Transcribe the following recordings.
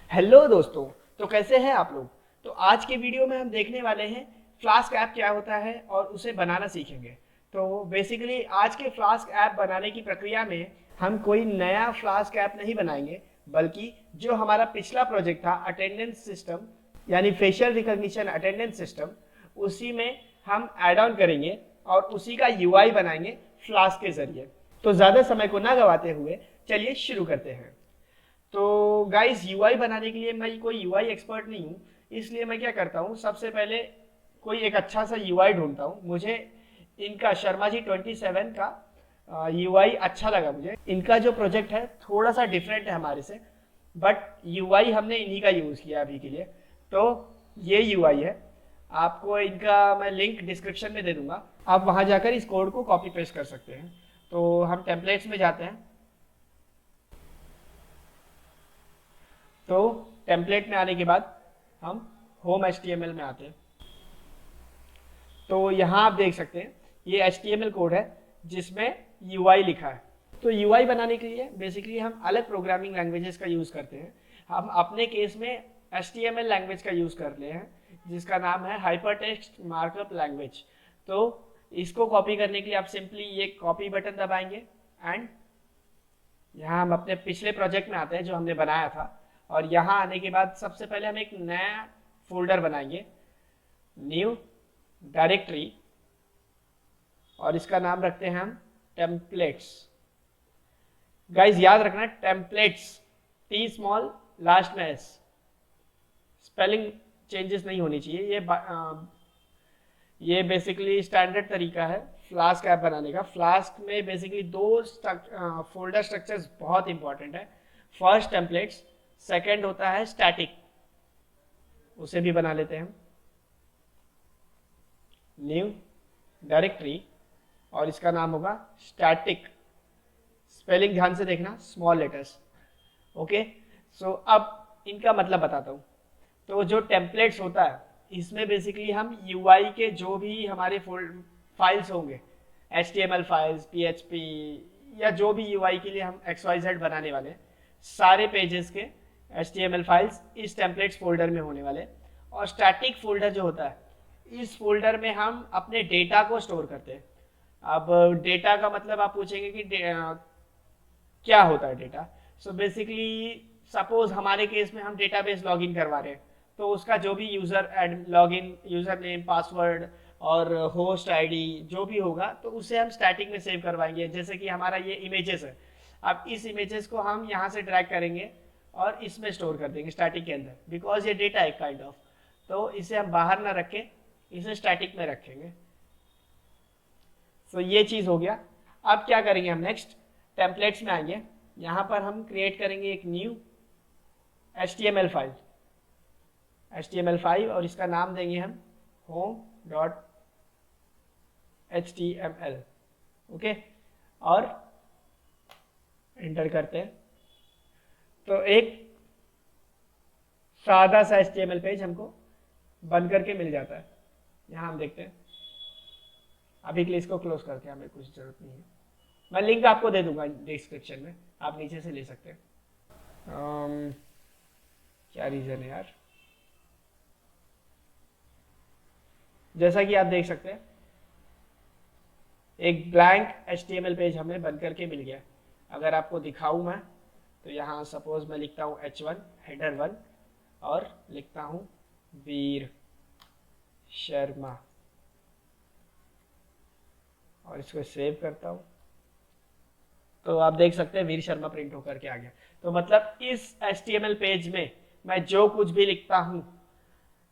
Hello दोस्तों। तो कैसे हैं आप लोग। तो आज के वीडियो में हम देखने वाले हैं फ्लास्क ऐप क्या होता है और उसे बनाना सीखेंगे। तो बेसिकली आज के फ्लास्क ऐप बनाने की प्रक्रिया में हम कोई नया फ्लास्क ऐप नहीं बनाएंगे, बल्कि जो हमारा पिछला प्रोजेक्ट था अटेंडेंस सिस्टम, यानी फेशियल रिकॉग्निशन अटेंडेंस सिस्टम, उसी में हम ऐड ऑन करेंगे और उसी का यूआई बनाएंगे फ्लास्क के जरिए। तो ज़्यादा समय को ना गवाते हुए चलिए शुरू करते हैं। तो गाइस, यूआई बनाने के लिए मैं कोई यूआई एक्सपर्ट नहीं हूँ, इसलिए मैं क्या करता हूँ, सबसे पहले कोई एक अच्छा सा यूआई ढूंढता हूँ। मुझे इनका शर्मा जी 27 का यूआई अच्छा लगा। मुझे इनका जो प्रोजेक्ट है थोड़ा सा डिफरेंट है हमारे से, बट यूआई हमने इन्हीं का यूज़ किया अभी के लिए। तो ये यूआई है। आपको इनका मैं लिंक डिस्क्रिप्शन में दे दूंगा, आप वहाँ जाकर इस कोड को कॉपी पेस्ट कर सकते हैं। तो हम टेम्पलेट्स में जाते हैं। तो टेम्पलेट में आने के बाद हम होम HTML में आते हैं। तो यहाँ आप देख सकते हैं ये HTML कोड है जिसमें UI लिखा है। तो UI बनाने के लिए बेसिकली हम अलग प्रोग्रामिंग लैंग्वेजेस का यूज़ करते हैं। हम अपने केस में HTML लैंग्वेज का यूज़ कर रहे हैं जिसका नाम है हाइपरटेक्स्ट मार्कअप लैंग्वेज। तो इसको कॉपी करने के लिए आप सिंपली ये कॉपी बटन दबाएंगे एंड यहाँ हम अपने पिछले प्रोजेक्ट में आते हैं जो हमने बनाया था। और यहाँ आने के बाद सबसे पहले हम एक नया फोल्डर बनाएंगे, न्यू डायरेक्टरी, और इसका नाम रखते हैं हम टेम्पलेट्स। गाइस याद रखना टेम्पलेट्स, टी स्मॉल लास्ट में एस, स्पेलिंग चेंजेस नहीं होनी चाहिए। ये बेसिकली स्टैंडर्ड तरीका है फ्लास्क ऐप बनाने का। फ्लास्क में बेसिकली दो फोल्डर स्ट्रक्चर्स बहुत इंपॉर्टेंट है। फर्स्ट टेम्पलेट्स, सेकंड होता है स्टैटिक, उसे भी बना लेते हैं हम। न्यू डायरेक्टरी और इसका नाम होगा स्टैटिक। स्पेलिंग ध्यान से देखना, स्मॉल लेटर्स। ओके, सो अब इनका मतलब बताता हूँ। तो जो टेम्पलेट्स होता है इसमें बेसिकली हम यूआई के जो भी हमारे फाइल्स होंगे, HTML फाइल्स, PHP, या जो भी यूआई के लिए हम XYZ बनाने वाले हैं, सारे पेजेस के HTML फाइल्स इस टेम्पलेट्स फोल्डर में होने वाले। और स्टैटिक फोल्डर जो होता है, इस फोल्डर में हम अपने डेटा को स्टोर करते हैं। अब डेटा का मतलब आप पूछेंगे कि क्या होता है डेटा। सो बेसिकली सपोज हमारे केस में हम डेटाबेस लॉगिन करवा रहे हैं, तो उसका जो भी user login, user name, password और होस्ट आईडी जो भी होगा, तो उसे हम स्टैटिक में सेव करवाएंगे। जैसे कि हमारा ये इमेजेस है, अब इस इमेजेस को हम यहाँ से ड्रैग करेंगे और इसमें स्टोर कर देंगे स्टैटिक के अंदर, बिकॉज ये डेटा है काइंड ऑफ। तो इसे हम बाहर ना रखें, इसे स्टैटिक में रखेंगे। सो ये चीज़ हो गया। अब क्या करेंगे हम नेक्स्ट, टेम्पलेट्स में आएंगे। यहाँ पर हम क्रिएट करेंगे एक न्यू HTML फाइल और इसका नाम देंगे हम home.html। ओके, और एंटर करते हैं। तो एक सादा सा HTML पेज हमको बन करके मिल जाता है। यहाँ हम देखते हैं। अभी के लिए इसको क्लोज करते हैं, हमें कुछ जरूरत नहीं है। मैं लिंक आपको दे दूंगा डिस्क्रिप्शन में, आप नीचे से ले सकते हैं। क्या रीज़न है यार। जैसा कि आप देख सकते हैं एक ब्लैंक HTML पेज हमें बन करके मिल गया। अगर आपको दिखाऊं मैं, तो यहाँ सपोज मैं लिखता हूँ H1 हेडर 1 और लिखता हूँ वीर शर्मा और इसको सेव करता हूँ। तो आप देख सकते हैं वीर शर्मा प्रिंट होकर के आ गया। तो मतलब इस HTML पेज में मैं जो कुछ भी लिखता हूँ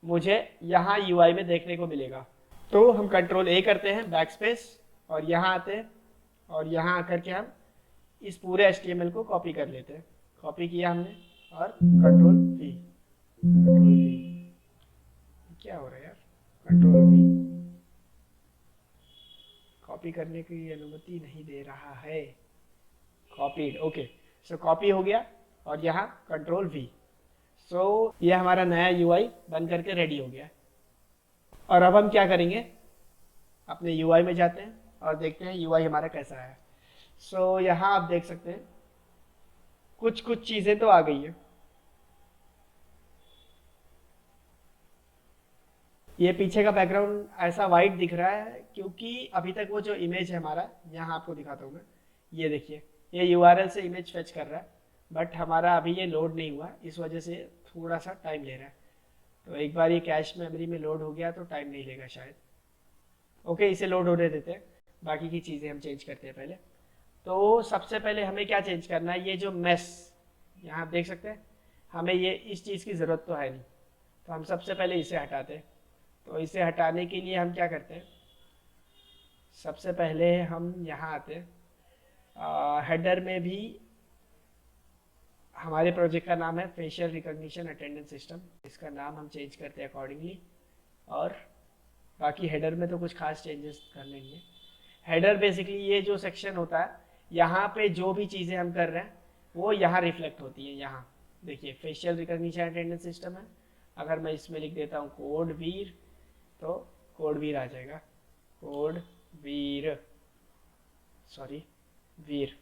मुझे यहाँ UI में देखने को मिलेगा। तो हम कंट्रोल A करते हैं, बैक स्पेस, और यहाँ आते हैं और यहाँ आकर के हम इस पूरे HTML को कॉपी कर लेते हैं। कॉपी किया हमने और कंट्रोल V। क्या हो रहा है यार, कंट्रोल V कॉपी करने की अनुमति नहीं दे रहा है। कॉपीड, ओके, सो कॉपी हो गया और यहाँ कंट्रोल V। सो ये हमारा नया UI बन करके रेडी हो गया। और अब हम क्या करेंगे, अपने UI में जाते हैं और देखते हैं UI हमारा कैसा है। सो यहाँ आप देख सकते हैं कुछ कुछ चीज़ें तो आ गई है। ये पीछे का बैकग्राउंड ऐसा वाइट दिख रहा है क्योंकि अभी तक वो जो इमेज है हमारा, यहाँ आपको दिखाता हूँ मैं, ये देखिए ये यूआरएल से इमेज फेच कर रहा है, बट हमारा अभी ये लोड नहीं हुआ, इस वजह से थोड़ा सा टाइम ले रहा है। तो एक बार ये कैश मेमोरी में लोड हो गया तो टाइम नहीं लेगा शायद। ओके, इसे लोड होने देते हैं, बाकी की चीज़ें हम चेंज करते हैं पहले। तो सबसे पहले हमें क्या चेंज करना है, ये जो मेस यहाँ आप देख सकते हैं, हमें ये इस चीज़ की ज़रूरत तो है नहीं, तो हम सबसे पहले इसे हटाते हैं। तो इसे हटाने के लिए हम क्या करते हैं, सबसे पहले हम यहाँ आते हैं, हेडर में भी हमारे प्रोजेक्ट का नाम है फेशियल रिकॉग्निशन अटेंडेंस सिस्टम, इसका नाम हम चेंज करते हैं अकॉर्डिंगली। और बाकी हेडर में तो कुछ खास चेंजेस करने नहीं है। हेडर बेसिकली ये जो सेक्शन होता है, यहाँ पे जो भी चीज़ें हम कर रहे हैं वो यहाँ रिफ्लेक्ट होती है। यहाँ देखिए फेशियल रिकॉग्निशन अटेंडेंस सिस्टम है, अगर मैं इसमें लिख देता हूँ कोड वीर, तो कोड वीर आ जाएगा, कोड वीर, सॉरी वीर,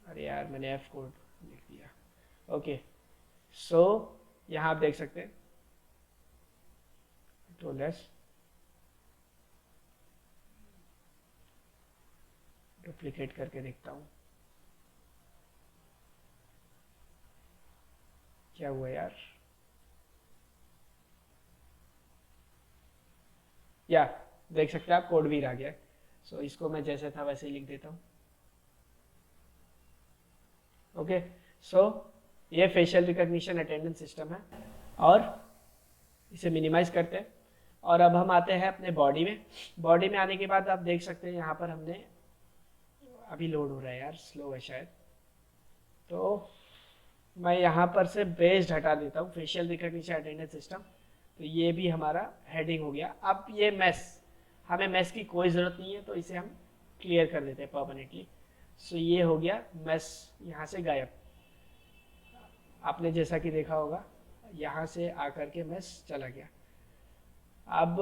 अरे यार मैंने एफ कोड लिख दिया। ओके, सो यहाँ आप देख सकते हैं तो लेस डुप्लीकेट करके देखता हूँ क्या हुआ यार, या देख सकते हैं आप कोड वीर आ गया। सो इसको मैं जैसे था वैसे ही लिख देता हूँ। ओके, सो ये फेशियल रिकॉग्निशन अटेंडेंस सिस्टम है, और इसे मिनिमाइज करते हैं। और अब हम आते हैं अपने बॉडी में। बॉडी में आने के बाद आप देख सकते हैं यहाँ पर हमने, अभी लोड हो रहा है यार, स्लो है शायद, तो मैं यहाँ पर से बेस्ड हटा देता हूँ, फेशियल रिकॉग्निशन अटेंडेंस सिस्टम। तो ये भी हमारा हेडिंग हो गया। अब ये मेस, हमें मेस की कोई ज़रूरत नहीं है, तो इसे हम क्लियर कर देते हैं परमानेंटली। सो ये हो गया मेस, यहाँ से गायब। आपने जैसा कि देखा होगा यहाँ से आकर के मेस चला गया। अब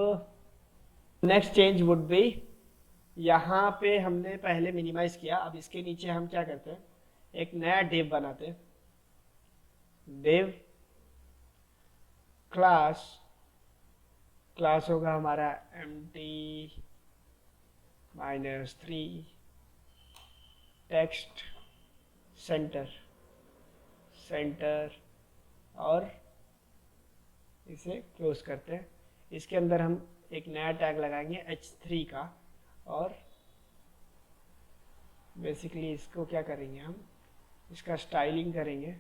नेक्स्ट चेंज वुड बी, यहाँ पे हमने पहले मिनिमाइज किया, अब इसके नीचे हम क्या करते हैं, एक नया डिव बनाते हैं। डिव क्लास, क्लास होगा हमारा empty -3 टेक्स्ट सेंटर, सेंटर, और इसे क्लोज करते हैं। इसके अंदर हम एक नया टैग लगाएंगे h3 का, और बेसिकली इसको क्या करेंगे, हम इसका स्टाइलिंग करेंगे।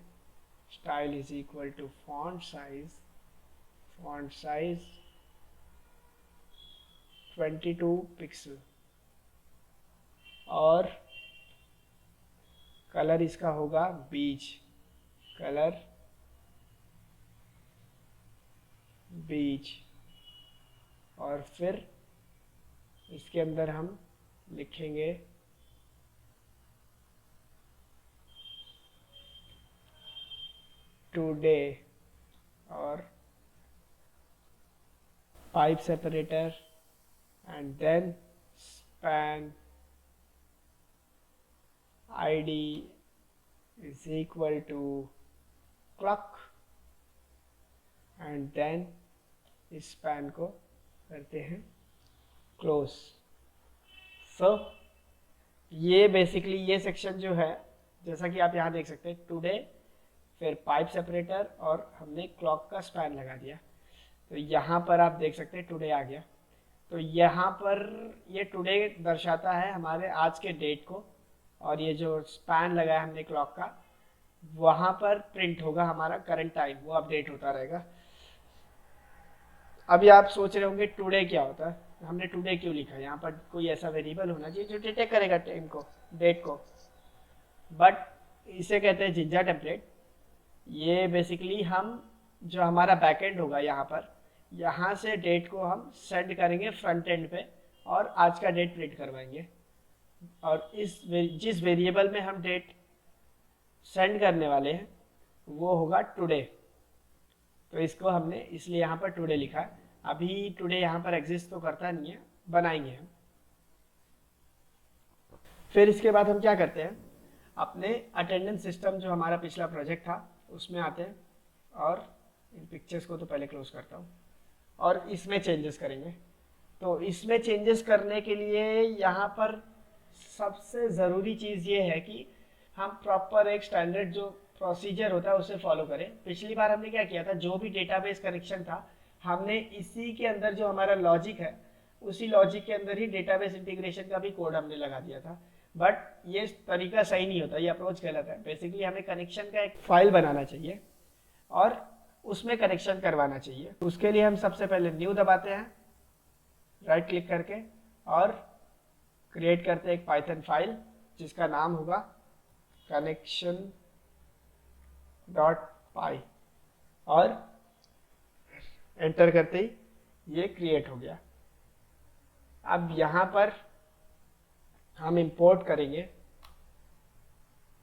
Style is equal to font size 22 pixel, और कलर इसका होगा बीज, कलर बीज, और फिर इसके अंदर हम लिखेंगे टुडे, और pipe separator, and then span id is equal to clock, and then इस span को करते हैं क्लोज। सो ये बेसिकली ये सेक्शन जो है, जैसा कि आप यहाँ देख सकते हैं, टुडे, फिर पाइप सेपरेटर, और हमने क्लॉक का स्पैन लगा दिया। तो यहाँ पर आप देख सकते हैं टुडे आ गया। तो यहाँ पर ये टुडे दर्शाता है हमारे आज के डेट को, और ये जो स्पैन लगाया हमने क्लॉक का, वहाँ पर प्रिंट होगा हमारा करंट टाइम, वो अपडेट होता रहेगा। अभी आप सोच रहे होंगे टुडे क्या होता है, हमने टुडे क्यों लिखा है, यहाँ पर कोई ऐसा वेरिएबल होना चाहिए जो डिटेक्ट करेगा टाइम को, डेट को, बट इसे कहते हैं जिंजा टेम्पलेट। ये बेसिकली हम जो हमारा बैकएंड होगा यहाँ पर, यहाँ से डेट को हम सेंड करेंगे फ्रंट एंड पे, और आज का डेट प्रिंट करवाएंगे। और जिस वेरिएबल में हम डेट सेंड करने वाले हैं वो होगा टुडे, तो इसको हमने इसलिए यहाँ पर टुडे लिखा है। अभी टुडे यहाँ पर एग्जिस्ट तो करता नहीं है, बनाएंगे हम। फिर इसके बाद हम क्या करते हैं, अपने अटेंडेंस सिस्टम जो हमारा पिछला प्रोजेक्ट था उसमें आते हैं, और इन पिक्चर्स को तो पहले क्लोज करता हूँ। और इसमें चेंजेस करेंगे। तो इसमें चेंजेस करने के लिए यहाँ पर सबसे ज़रूरी चीज़ ये है कि हम प्रॉपर एक स्टैंडर्ड जो प्रोसीजर होता है उसे फॉलो करें। पिछली बार हमने क्या किया था, जो भी डेटाबेस कनेक्शन था हमने इसी के अंदर जो हमारा लॉजिक है उसी लॉजिक के अंदर ही डेटाबेस इंटीग्रेशन का भी कोड हमने लगा दिया था। बट ये तरीका सही नहीं होता, ये अप्रोच गलत है। बेसिकली हमें कनेक्शन का एक फाइल बनाना चाहिए और उसमें कनेक्शन करवाना चाहिए। उसके लिए हम सबसे पहले न्यू दबाते हैं राइट क्लिक करके और क्रिएट करते हैं एक पाइथन फाइल जिसका नाम होगा कनेक्शन डॉट पाई और एंटर करते ही ये क्रिएट हो गया। अब यहाँ पर हम इंपोर्ट करेंगे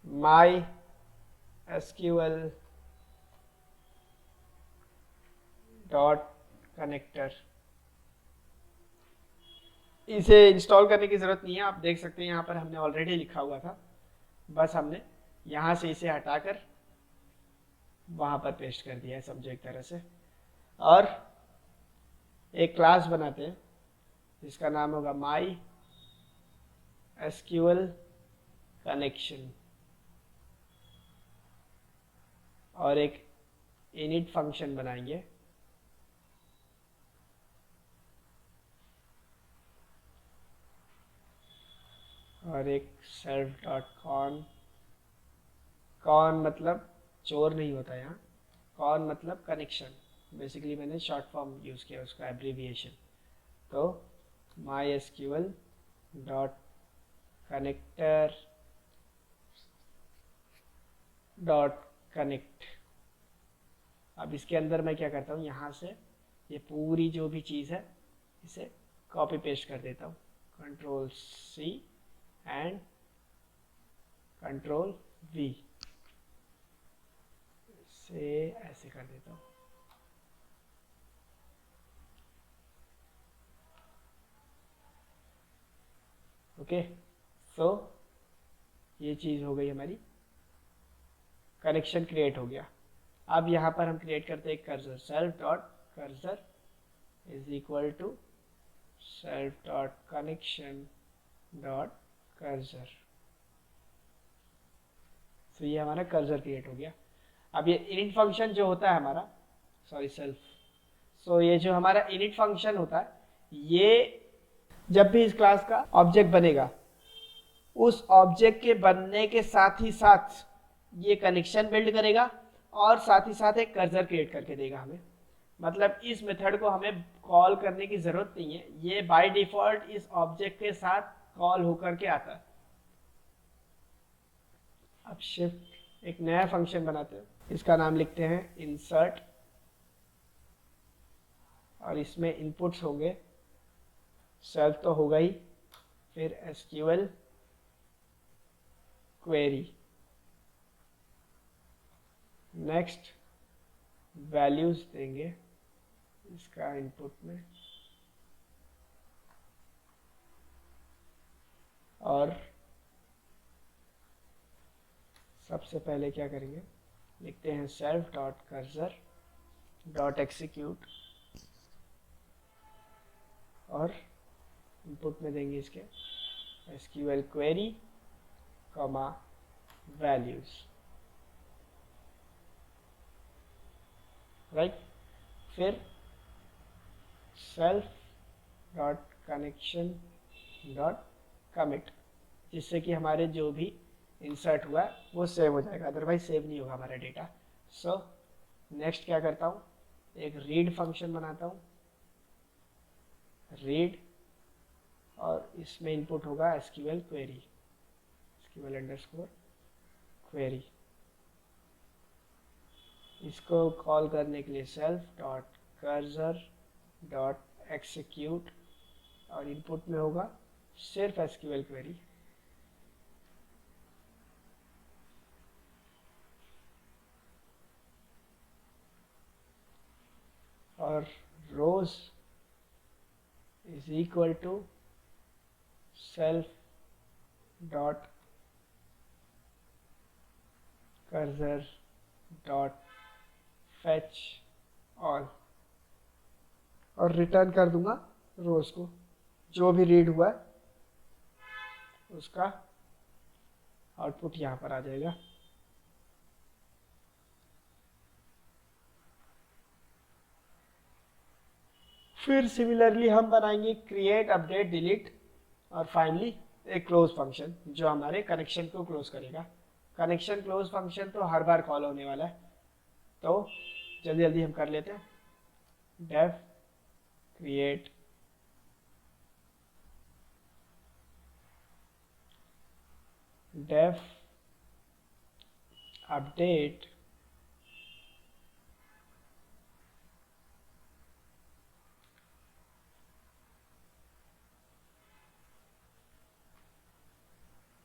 माई एसक्यूएल डॉट कनेक्टर। इसे इंस्टॉल करने की ज़रूरत नहीं है, आप देख सकते हैं यहाँ पर हमने ऑलरेडी लिखा हुआ था, बस हमने यहाँ से इसे हटाकर वहाँ पर पेस्ट कर दिया है, समझो एक तरह से। और एक क्लास बनाते हैं जिसका नाम होगा माई एसक्यूएल कनेक्शन और एक इनिट फंक्शन बनाएंगे और एक सेल्फ डॉट कॉन मतलब चोर नहीं होता यहाँ, कॉन मतलब कनेक्शन। बेसिकली मैंने शॉर्ट फॉर्म यूज़ किया उसका एब्रीविएशन। तो my SQL dot connector dot connect. अब इसके अंदर मैं क्या करता हूँ, यहाँ से ये पूरी जो भी चीज़ है इसे कॉपी पेस्ट कर देता हूँ, control C and control V से ऐसे कर देता हूँ। ओके, सो ये चीज़ हो गई हमारी, कनेक्शन क्रिएट हो गया। अब यहाँ पर हम क्रिएट करते हैं cursor, self dot cursor is equal to self dot connection dot cursor. तो ये हमारा कर्सर क्रिएट हो गया। अब ये इनिट फंक्शन जो होता है हमारा, सॉरी सेल्फ, सो ये जो हमारा इनिट फंक्शन होता है, ये जब भी इस क्लास का ऑब्जेक्ट बनेगा उस ऑब्जेक्ट के बनने के साथ ही साथ ये कनेक्शन बिल्ड करेगा और साथ ही साथ एक कर्सर क्रिएट करके देगा हमें। मतलब इस मेथड को हमें कॉल करने की जरूरत नहीं है, ये बाय डिफॉल्ट इस ऑब्जेक्ट के साथ कॉल होकर के आता है। अब शिफ्ट एक नया फंक्शन बनाते हैं, इसका नाम लिखते हैं इंसर्ट और इसमें इनपुट्स होंगे, सेल्फ तो होगा ही, फिर एसक्यूएल क्वेरी, नेक्स्ट वैल्यूज देंगे इसका इनपुट में और सबसे पहले क्या करेंगे, लिखते हैं self dot cursor dot execute और इनपुट में देंगे इसके SQL query comma values, right. फिर self dot connection dot commit, जिससे कि हमारे जो भी इंसर्ट हुआ है वो सेव हो जाएगा, अदरवाइज सेव नहीं होगा हमारा डेटा। सो नेक्स्ट क्या करता हूँ, एक रीड फंक्शन बनाता हूँ, रीड और इसमें इनपुट होगा SQL query, SQL underscore query. इसको कॉल करने के लिए self dot cursor dot execute और इनपुट में होगा सिर्फ एसक्यूएल क्वेरी। और rows is equal to self dot cursor dot fetch all. और रिटर्न कर दूंगा रोज को, जो भी रीड हुआ है उसका आउटपुट यहाँ पर आ जाएगा। फिर सिमिलरली हम बनाएंगे क्रिएट, अपडेट, डिलीट और फाइनली एक क्लोज फंक्शन जो हमारे कनेक्शन को क्लोज करेगा। कनेक्शन क्लोज फंक्शन तो हर बार कॉल होने वाला है, तो जल्दी जल्दी हम कर लेते हैं। Def create def update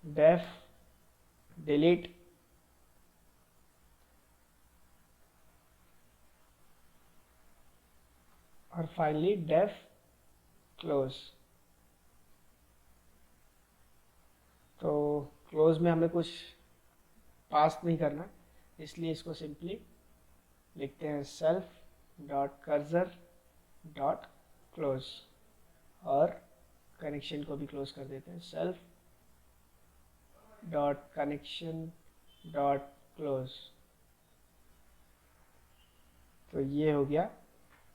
def delete और फाइनली डेफ क्लोज। तो क्लोज में हमें कुछ पास नहीं करना, इसलिए इसको सिंपली लिखते हैं self dot cursor dot close और कनेक्शन को भी क्लोज कर देते हैं self dot connection dot close. तो ये हो गया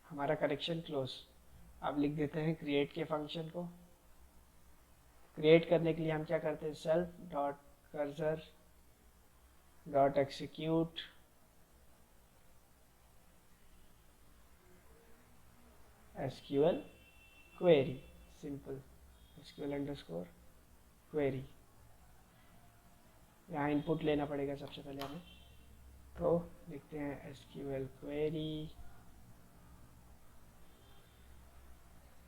हमारा कनेक्शन क्लोज। अब लिख देते हैं क्रिएट के फंक्शन को। क्रिएट करने के लिए हम क्या करते हैं, self dot cursor dot execute SQL query, simple SQL underscore query. यहाँ इनपुट लेना पड़ेगा सबसे पहले हमें, तो लिखते हैं SQL क्वेरी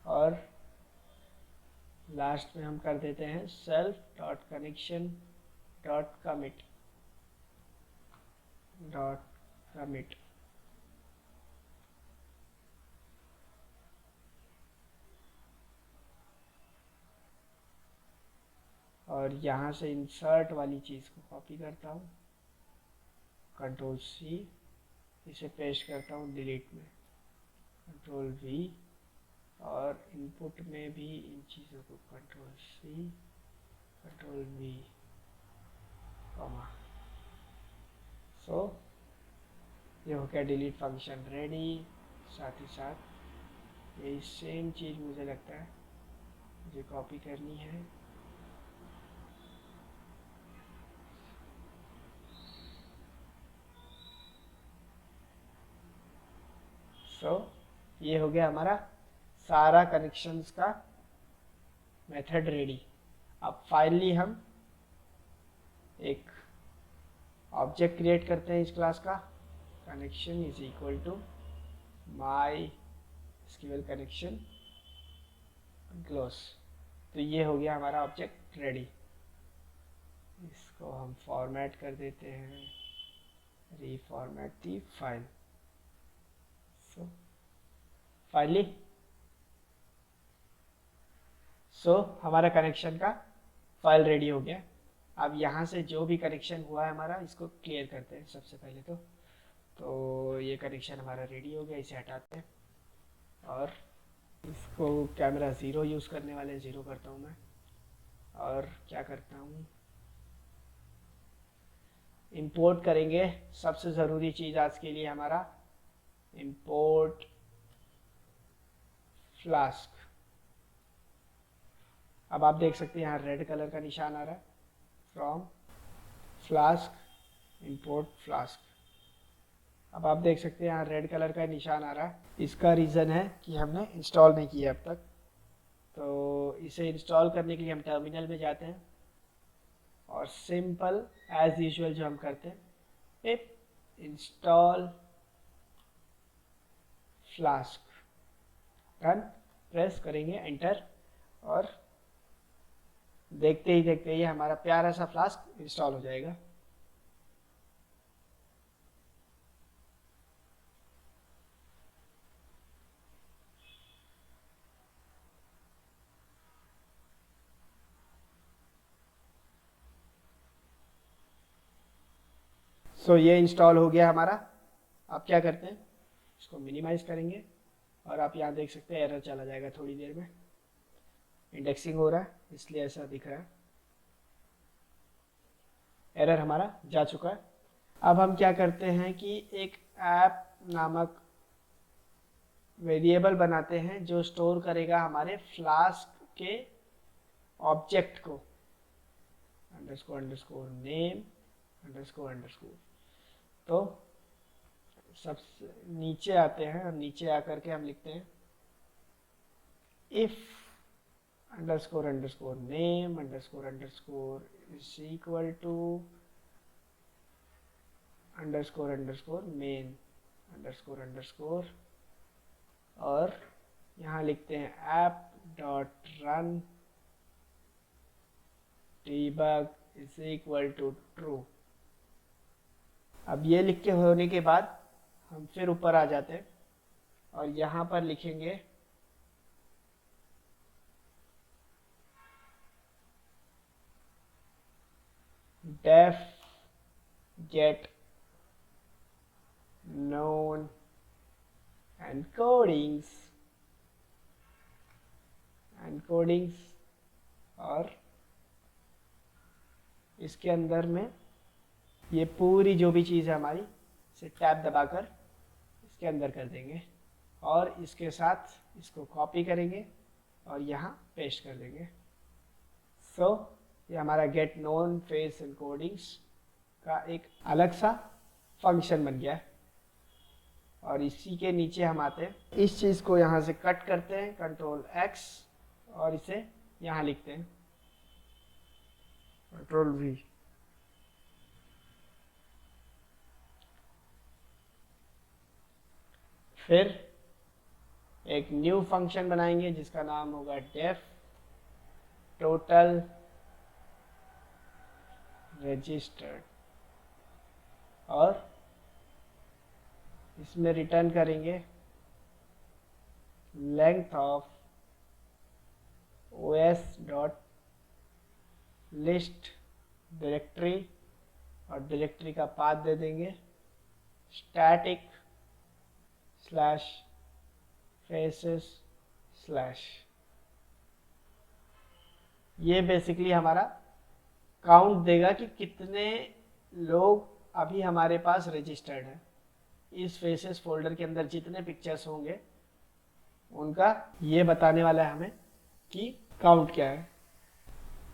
और लास्ट में हम कर देते हैं self dot connection dot commit dot commit. और यहाँ से इंसर्ट वाली चीज़ को कॉपी करता हूँ, Ctrl+C, इसे पेस्ट करता हूँ डिलीट में, Ctrl+V और इनपुट में भी इन चीज़ों को Ctrl+C Ctrl+V कॉमा। सो ये हो गया डिलीट फंक्शन रेडी। साथ ही साथ यही सेम चीज़ मुझे लगता है मुझे कॉपी करनी है। ये हो गया हमारा सारा कनेक्शंस का मेथड रेडी। अब फाइनली हम एक ऑब्जेक्ट क्रिएट करते हैं इस क्लास का, connection is equal to my SQL connection close. तो ये हो गया हमारा ऑब्जेक्ट रेडी। इसको हम फॉर्मेट कर देते हैं, रीफॉर्मेट दी फाइल। फाइनली हमारा कनेक्शन का फाइल रेडी हो गया। अब यहाँ से जो भी कनेक्शन हुआ है हमारा, इसको क्लियर करते हैं सबसे पहले। तो ये कनेक्शन हमारा रेडी हो गया, इसे हटाते हैं और इसको कैमरा 0 यूज़ करने वाले 0 करता हूँ मैं। और क्या करता हूँ, इंपोर्ट करेंगे सबसे ज़रूरी चीज़ आज के लिए हमारा, इंपोर्ट फ्लास्क। अब आप देख सकते हैं यहाँ रेड कलर का निशान आ रहा है, फ्रॉम फ्लास्क इंपोर्ट फ्लास्क। अब आप देख सकते हैं यहाँ रेड कलर का निशान आ रहा है, इसका रीज़न है कि हमने इंस्टॉल नहीं किया अब तक। तो इसे इंस्टॉल करने के लिए हम टर्मिनल में जाते हैं और सिंपल एज यूजुअल जो हम करते हैं, पिप इंस्टॉल फ्लास्क, रन प्रेस करेंगे एंटर और देखते ही ये हमारा प्यारा सा फ्लास्क इंस्टॉल हो जाएगा। ये इंस्टॉल हो गया हमारा। अब क्या करते हैं, इसको मिनिमाइज करेंगे और आप यहाँ देख सकते हैं एरर चला जाएगा थोड़ी देर में, इंडेक्सिंग हो रहा है इसलिए ऐसा दिख रहा है, एरर हमारा जा चुका है। अब हम क्या करते हैं कि एक ऐप नामक वेरिएबल बनाते हैं जो स्टोर करेगा हमारे फ्लास्क के ऑब्जेक्ट को, underscore underscore name underscore underscore. तो सबसे नीचे आते हैं और नीचे आकर के हम लिखते हैं if underscore underscore name underscore underscore is equal to underscore underscore main underscore underscore, और यहाँ लिखते हैं app dot run debug is equal to true. अब ये लिख के होने के बाद हम फिर ऊपर आ जाते हैं और यहाँ पर लिखेंगे def get known encodings और इसके अंदर में ये पूरी जो भी चीज़ है हमारी इसे टैब दबाकर इसके अंदर कर देंगे और इसके साथ इसको कॉपी करेंगे और यहाँ पेस्ट कर देंगे। सो ये हमारा गेट नोन फेस एनकोडिंग्स का एक अलग सा फंक्शन बन गया है। और इसी के नीचे हम आते हैं, इस चीज़ को यहाँ से कट करते हैं कंट्रोल एक्स और इसे यहाँ लिखते हैं कंट्रोल वी। फिर एक न्यू फंक्शन बनाएंगे जिसका नाम होगा डेफ टोटल रजिस्टर्ड और इसमें रिटर्न करेंगे length of os dot list directory और डायरेक्टरी का पाथ दे देंगे स्टैटिक स्लैश फेसेस स्लैश। ये बेसिकली हमारा काउंट देगा कि कितने लोग अभी हमारे पास रजिस्टर्ड है। इस फेसेस फोल्डर के अंदर जितने पिक्चर्स होंगे उनका ये बताने वाला है हमें कि काउंट क्या है।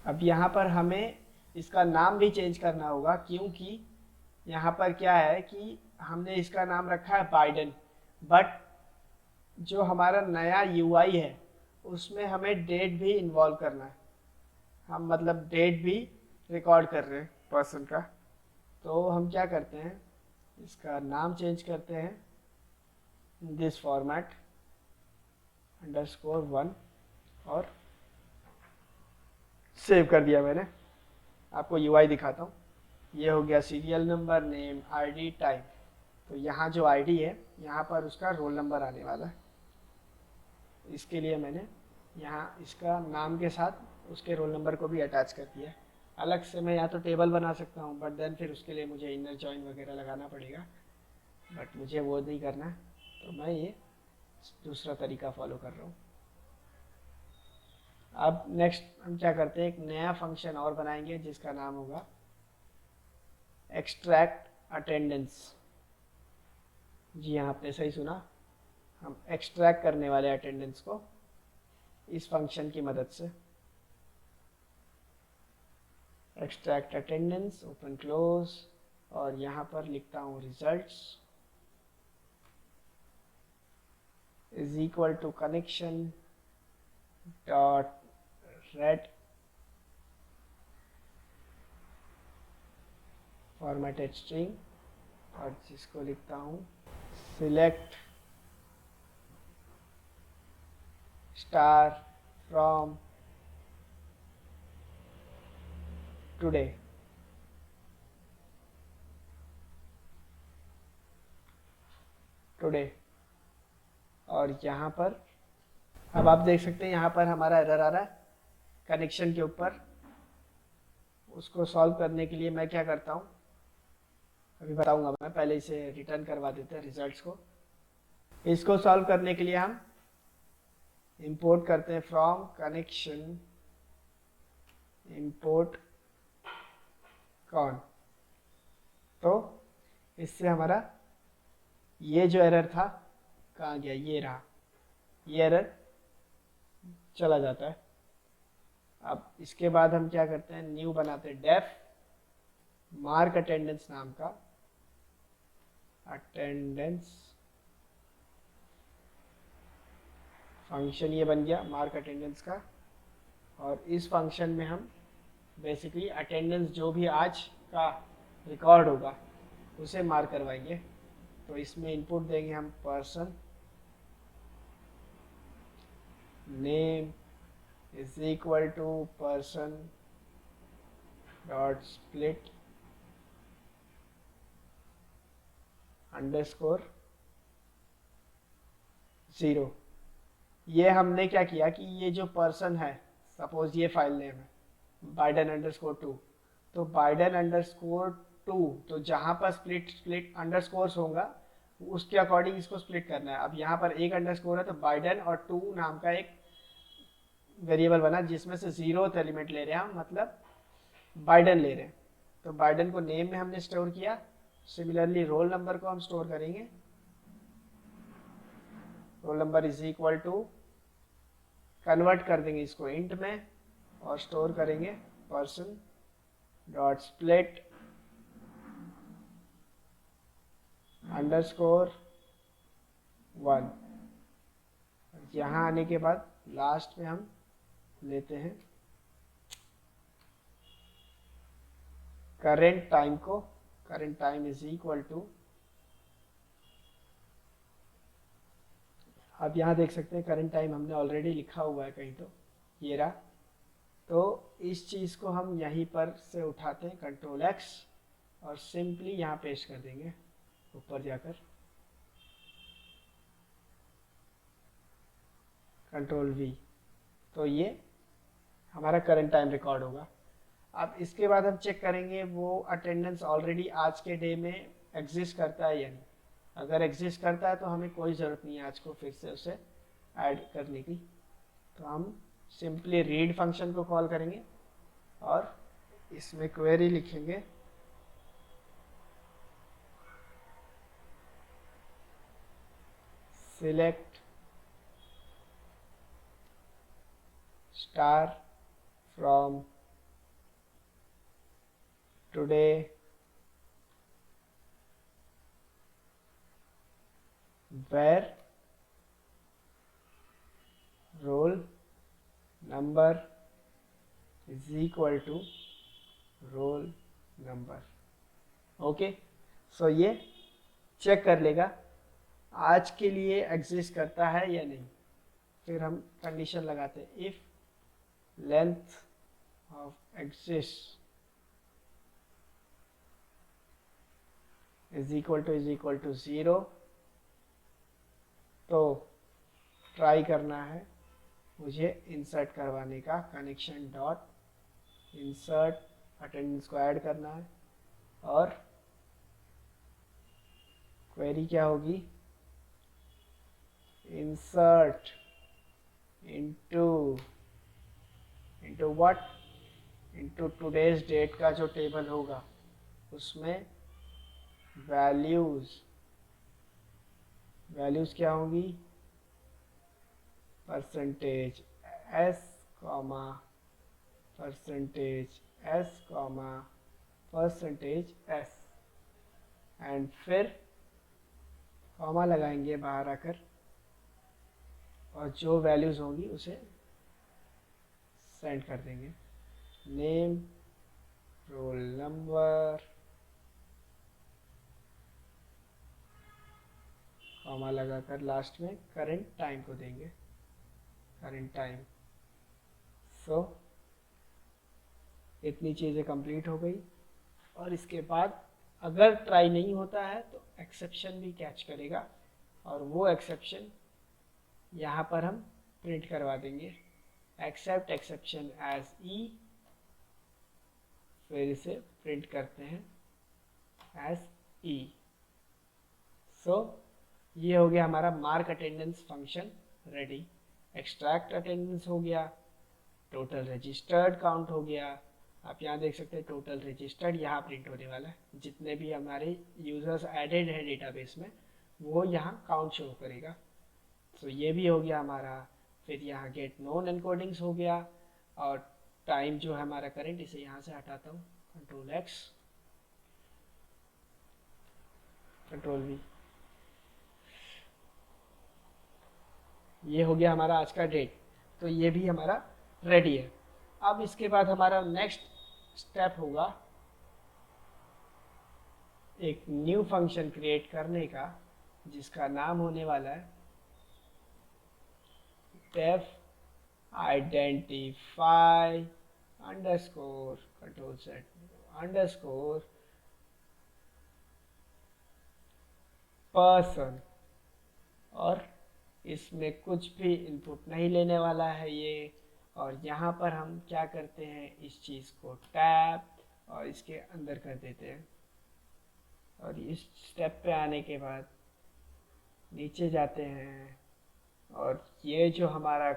अब यहाँ पर हमें इसका नाम भी चेंज करना होगा क्योंकि यहाँ पर क्या है कि हमने इसका नाम रखा है बाइडन, बट जो हमारा नया यूआई है उसमें हमें डेट भी इन्वॉल्व करना है। हम मतलब डेट भी रिकॉर्ड कर रहे हैं पर्सन का। तो हम क्या करते हैं, इसका नाम चेंज करते हैं दिस फॉर्मेट _1 और सेव कर दिया मैंने। आपको यूआई दिखाता हूँ। ये हो गया serial number, name, ID, time. तो यहाँ जो आईडी है यहाँ पर उसका रोल नंबर आने वाला है। इसके लिए मैंने यहाँ इसका नाम के साथ उसके रोल नंबर को भी अटैच कर दिया। अलग से मैं या तो टेबल बना सकता हूँ, बट देन फिर उसके लिए मुझे इनर जॉइन वगैरह लगाना पड़ेगा, बट मुझे वो नहीं करना है, तो मैं ये दूसरा तरीका फॉलो कर रहा हूँ। अब नेक्स्ट हम क्या करते हैं, एक नया फंक्शन और बनाएंगे जिसका नाम होगा एक्सट्रैक्ट अटेंडेंस। जी हाँ, आपने सही सुना, हम एक्सट्रैक्ट करने वाले अटेंडेंस को इस फंक्शन की मदद से। एक्सट्रैक्ट अटेंडेंस ओपन क्लोज और यहाँ पर लिखता हूँ results is equal to connection dot read formatted string और जिसको लिखता हूँ सिलेक्ट स्टार फ्रॉम टुडे। और यहाँ पर अब आप देख सकते हैं यहाँ पर हमारा एरर आ रहा है कनेक्शन के ऊपर। उसको सॉल्व करने के लिए मैं क्या करता हूँ अभी बताऊंगा मैं, पहले इसे रिटर्न करवा देते हैं रिजल्ट्स को। इसको सॉल्व करने के लिए हम इंपोर्ट करते हैं फ्रॉम कनेक्शन इंपोर्ट कॉन। तो इससे हमारा ये जो एरर था कहाँ गया, ये रहा, ये एरर चला जाता है। अब इसके बाद हम क्या करते हैं, न्यू बनाते हैं डेफ मार्क अटेंडेंस नाम का अटेंडेंस फंक्शन, ये बन गया मार्क अटेंडेंस का। और इस फंक्शन में हम बेसिकली अटेंडेंस जो भी आज का रिकॉर्ड होगा उसे मार्क करवाएंगे। तो इसमें इनपुट देंगे हम person name is equal to person dot split underscore 0। ये हमने क्या किया कि ये जो पर्सन है, सपोज ये फाइल नेम है Biden_2, तो Biden_2, तो जहाँ पर स्प्लिट अंडरस्कोर्स होगा उसके अकॉर्डिंग इसको स्प्लिट करना है। अब यहाँ पर एक अंडरस्कोर है तो बाइडन और 2 नाम का एक वेरिएबल बना जिसमें से 0th एलिमेंट ले रहे हैं हम, मतलब बाइडन ले रहे हैं। तो बाइडन को नेम में हमने स्टोर किया। सिमिलरली रोल नंबर को हम स्टोर करेंगे, roll number is equal to, convert कर देंगे इसको इंट में और स्टोर करेंगे पर्सन डॉट स्प्लिट अंडरस्कोर 1। यहाँ आने के बाद लास्ट में हम लेते हैं करेंट टाइम को, current time is equal to, अब यहाँ देख सकते हैं करेंट टाइम हमने ऑलरेडी लिखा हुआ है कहीं, तो ये रहा। तो इस चीज़ को हम यहीं पर से उठाते हैं कंट्रोल X और सिंपली यहाँ पेस्ट कर देंगे ऊपर जाकर, कंट्रोल V। तो ये हमारा करंट टाइम रिकॉर्ड होगा। अब इसके बाद हम चेक करेंगे वो अटेंडेंस ऑलरेडी आज के डे में एग्जिस्ट करता है या नहीं। अगर एग्जिस्ट करता है तो हमें कोई ज़रूरत नहीं है आज को फिर से उसे ऐड करने की। तो हम सिंपली रीड फंक्शन को कॉल करेंगे और इसमें क्वेरी लिखेंगे select star from today where roll number is equal to roll number। Okay, so ये चेक कर लेगा आज के लिए एग्जिस्ट करता है या नहीं। फिर हम कंडीशन लगाते हैं if length of exist is equal to 0, तो ट्राई करना है मुझे इंसर्ट करवाने का, कनेक्शन डॉट इंसर्ट अटेंडेंस को ऐड करना है। और क्वेरी क्या होगी, insert into what, into today's date का जो टेबल होगा उसमें वैल्यूज़ क्या होंगी, percentage S comma percentage S comma percentage S, and फिर कॉमा लगाएंगे बाहर आकर और जो वैल्यूज़ होंगी उसे सेंड कर देंगे। नेम, रोल नंबर, कॉमा लगाकर लास्ट में करंट टाइम को देंगे, करंट टाइम। सो इतनी चीज़ें कंप्लीट हो गई। और इसके बाद अगर ट्राई नहीं होता है तो एक्सेप्शन भी कैच करेगा और वो एक्सेप्शन यहाँ पर हम प्रिंट करवा देंगे, एक्सेप्ट एक्सेप्शन एज ई, फिर इसे प्रिंट करते हैं एज ई। सो ये हो गया हमारा mark attendance function ready. Extract attendance हो गया, टोटल रजिस्टर्ड काउंट हो गया। आप यहाँ देख सकते हैं टोटल रजिस्टर्ड यहाँ प्रिंट होने वाला है, जितने भी हमारे यूजर्स एडेड है डेटाबेस में वो यहाँ काउंट शो करेगा। तो ये भी हो गया हमारा। फिर यहाँ गेट नोन एनकोडिंग्स हो गया, और टाइम जो है हमारा करंट, इसे यहाँ से हटाता हूँ, कंट्रोल एक्स, कंट्रोल वी। ये हो गया हमारा आज का डेट। तो ये भी हमारा रेडी है। अब इसके बाद हमारा नेक्स्ट स्टेप होगा एक न्यू फंक्शन क्रिएट करने का, जिसका नाम होने वाला है def identify underscore control set underscore person. और इसमें कुछ भी इनपुट नहीं लेने वाला है ये। और यहाँ पर हम क्या करते हैं, इस चीज़ को टैप और इसके अंदर कर देते हैं। और इस स्टेप पे आने के बाद नीचे जाते हैं, और ये जो हमारा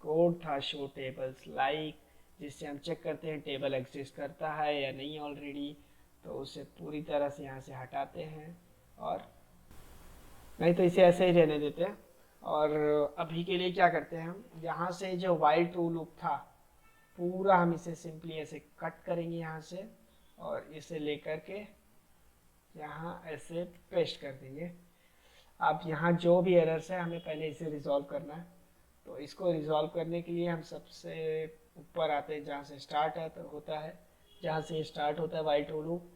कोड था शो टेबल्स लाइक, जिससे हम चेक करते हैं टेबल एग्जिस्ट करता है या नहीं ऑलरेडी, तो उसे पूरी तरह से यहाँ से हटाते हैं, और नहीं तो इसे ऐसे ही रहने देते हैं। और अभी के लिए क्या करते हैं, हम यहाँ से जो वाइल ट्रू लूप था पूरा हम इसे सिंपली ऐसे कट करेंगे यहाँ से, और इसे लेकर के यहाँ ऐसे पेस्ट कर देंगे। अब यहाँ जो भी एरर्स है हमें पहले इसे रिजॉल्व करना है। तो इसको रिजॉल्व करने के लिए हम सबसे ऊपर आते हैं जहाँ से स्टार्ट होता है, जहाँ से स्टार्ट होता है वाइल ट्रू लूप।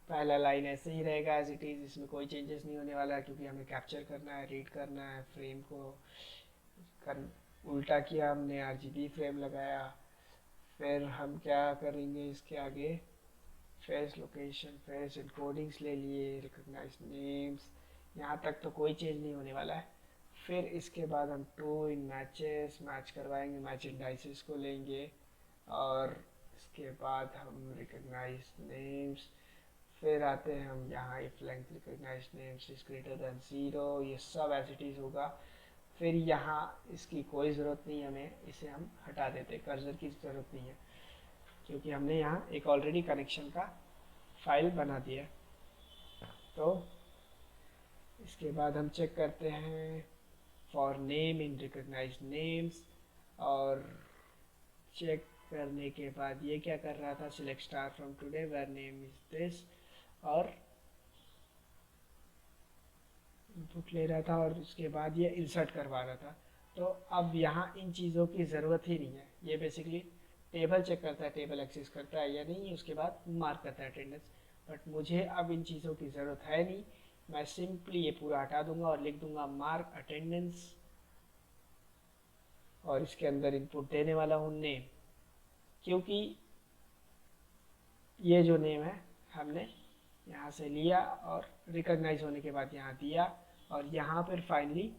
पहला लाइन ऐसे ही रहेगा एज इट इज़, इसमें कोई चेंजेस नहीं होने वाला है, क्योंकि हमें कैप्चर करना है, रीड करना है। फ्रेम को उल्टा किया हमने, RGB फ्रेम लगाया। फिर हम क्या करेंगे इसके आगे, फेस लोकेशन, फेस एनकोडिंग्स ले लिए, रिकॉग्नाइज नेम्स, यहाँ तक तो कोई चेंज नहीं होने वाला है। फिर इसके बाद हम टू इन मैचेस मैच करवाएंगे, मैच इंडाइसेस को लेंगे, और इसके बाद हम रिकॉग्नाइज नेम्स। फिर आते हैं हम यहाँ if length recognise names is greater than 0, ये सब एज इट इज़ होगा। फिर यहाँ इसकी कोई ज़रूरत नहीं, हमें इसे हम हटा देते, कर्सर की ज़रूरत नहीं है, क्योंकि हमने यहाँ एक ऑलरेडी कनेक्शन का फाइल बना दिया। तो इसके बाद हम चेक करते हैं for name in recognise names, और चेक करने के बाद ये क्या कर रहा था, select star from today where name is this, और इनपुट ले रहा था, और उसके बाद ये इंसर्ट करवा रहा था। तो अब यहाँ इन चीज़ों की ज़रूरत ही नहीं है। ये बेसिकली टेबल चेक करता है, टेबल एक्सेस करता है या नहीं, उसके बाद मार्क करता है अटेंडेंस। बट मुझे अब इन चीज़ों की ज़रूरत है नहीं, मैं सिंपली ये पूरा हटा दूंगा और लिख दूंगा मार्क अटेंडेंस, और इसके अंदर इनपुट देने वाला हूँ नेम, क्योंकि ये जो नेम है हमने यहाँ से लिया और रिकॉग्नाइज होने के बाद यहाँ दिया। और यहाँ पर फाइनली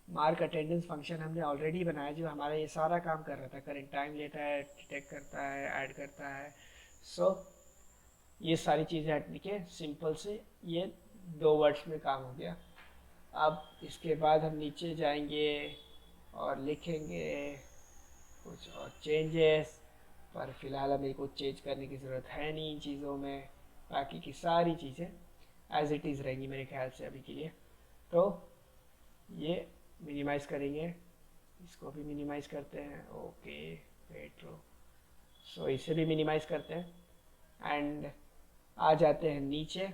मार्क अटेंडेंस फंक्शन हमने ऑलरेडी बनाया, जो हमारा ये सारा काम कर रहा था, करेंट टाइम लेता है, डिटेक्ट करता है, ऐड करता है। सो ये सारी चीज़ें हटने के सिंपल से ये 2 वर्ड्स में काम हो गया। अब इसके बाद हम नीचे जाएंगे और लिखेंगे कुछ और चेंजेस, पर फिलहाल हमें कुछ चेंज करने की ज़रूरत है नहीं इन चीज़ों में। बाकी की सारी चीज़ें एज इट इज़ रहेंगी मेरे ख्याल से अभी के लिए। तो ये मिनिमाइज़ करेंगे, इसको भी मिनिमाइज़ करते हैं, ओके पेट्रो। सो इसे भी मिनिमाइज़ करते हैं एंड आ जाते हैं नीचे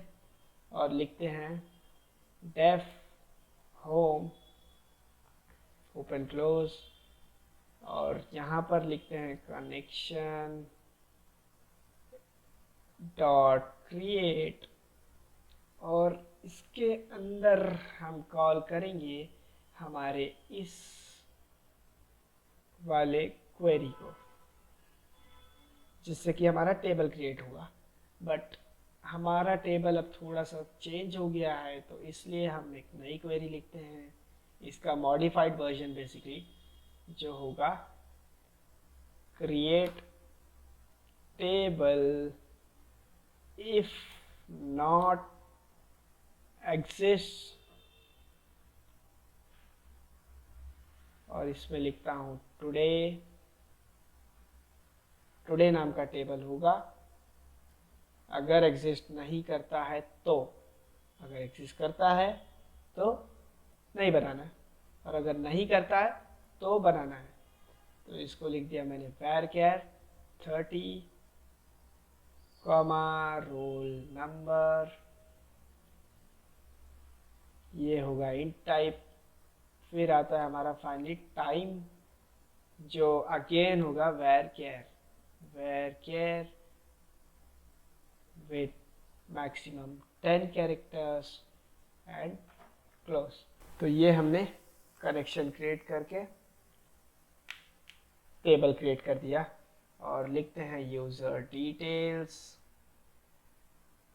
और लिखते हैं डेफ होम ओपन क्लोज, और यहाँ पर लिखते हैं कनेक्शन डॉट क्रिएट, और इसके अंदर हम कॉल करेंगे हमारे इस वाले क्वेरी को, जिससे कि हमारा टेबल क्रिएट होगा। बट हमारा टेबल अब थोड़ा सा चेंज हो गया है, तो इसलिए हम एक नई क्वेरी लिखते हैं, इसका मॉडिफाइड वर्जन बेसिकली जो होगा create table if not exist और इसमें लिखता हूँ टुडे। टुडे नाम का टेबल होगा। अगर एग्जिस्ट नहीं करता है तो, अगर एग्जिस्ट करता है तो नहीं बनाना है, और अगर नहीं करता है तो बनाना है। तो इसको लिख दिया मैंने varchar 30 रोल नंबर, ये होगा इंट टाइप। फिर आता है हमारा फाइनली टाइम, जो अगेन होगा varchar with maximum 10 characters and close। तो ये हमने कनेक्शन क्रिएट करके टेबल क्रिएट कर दिया। और लिखते हैं user details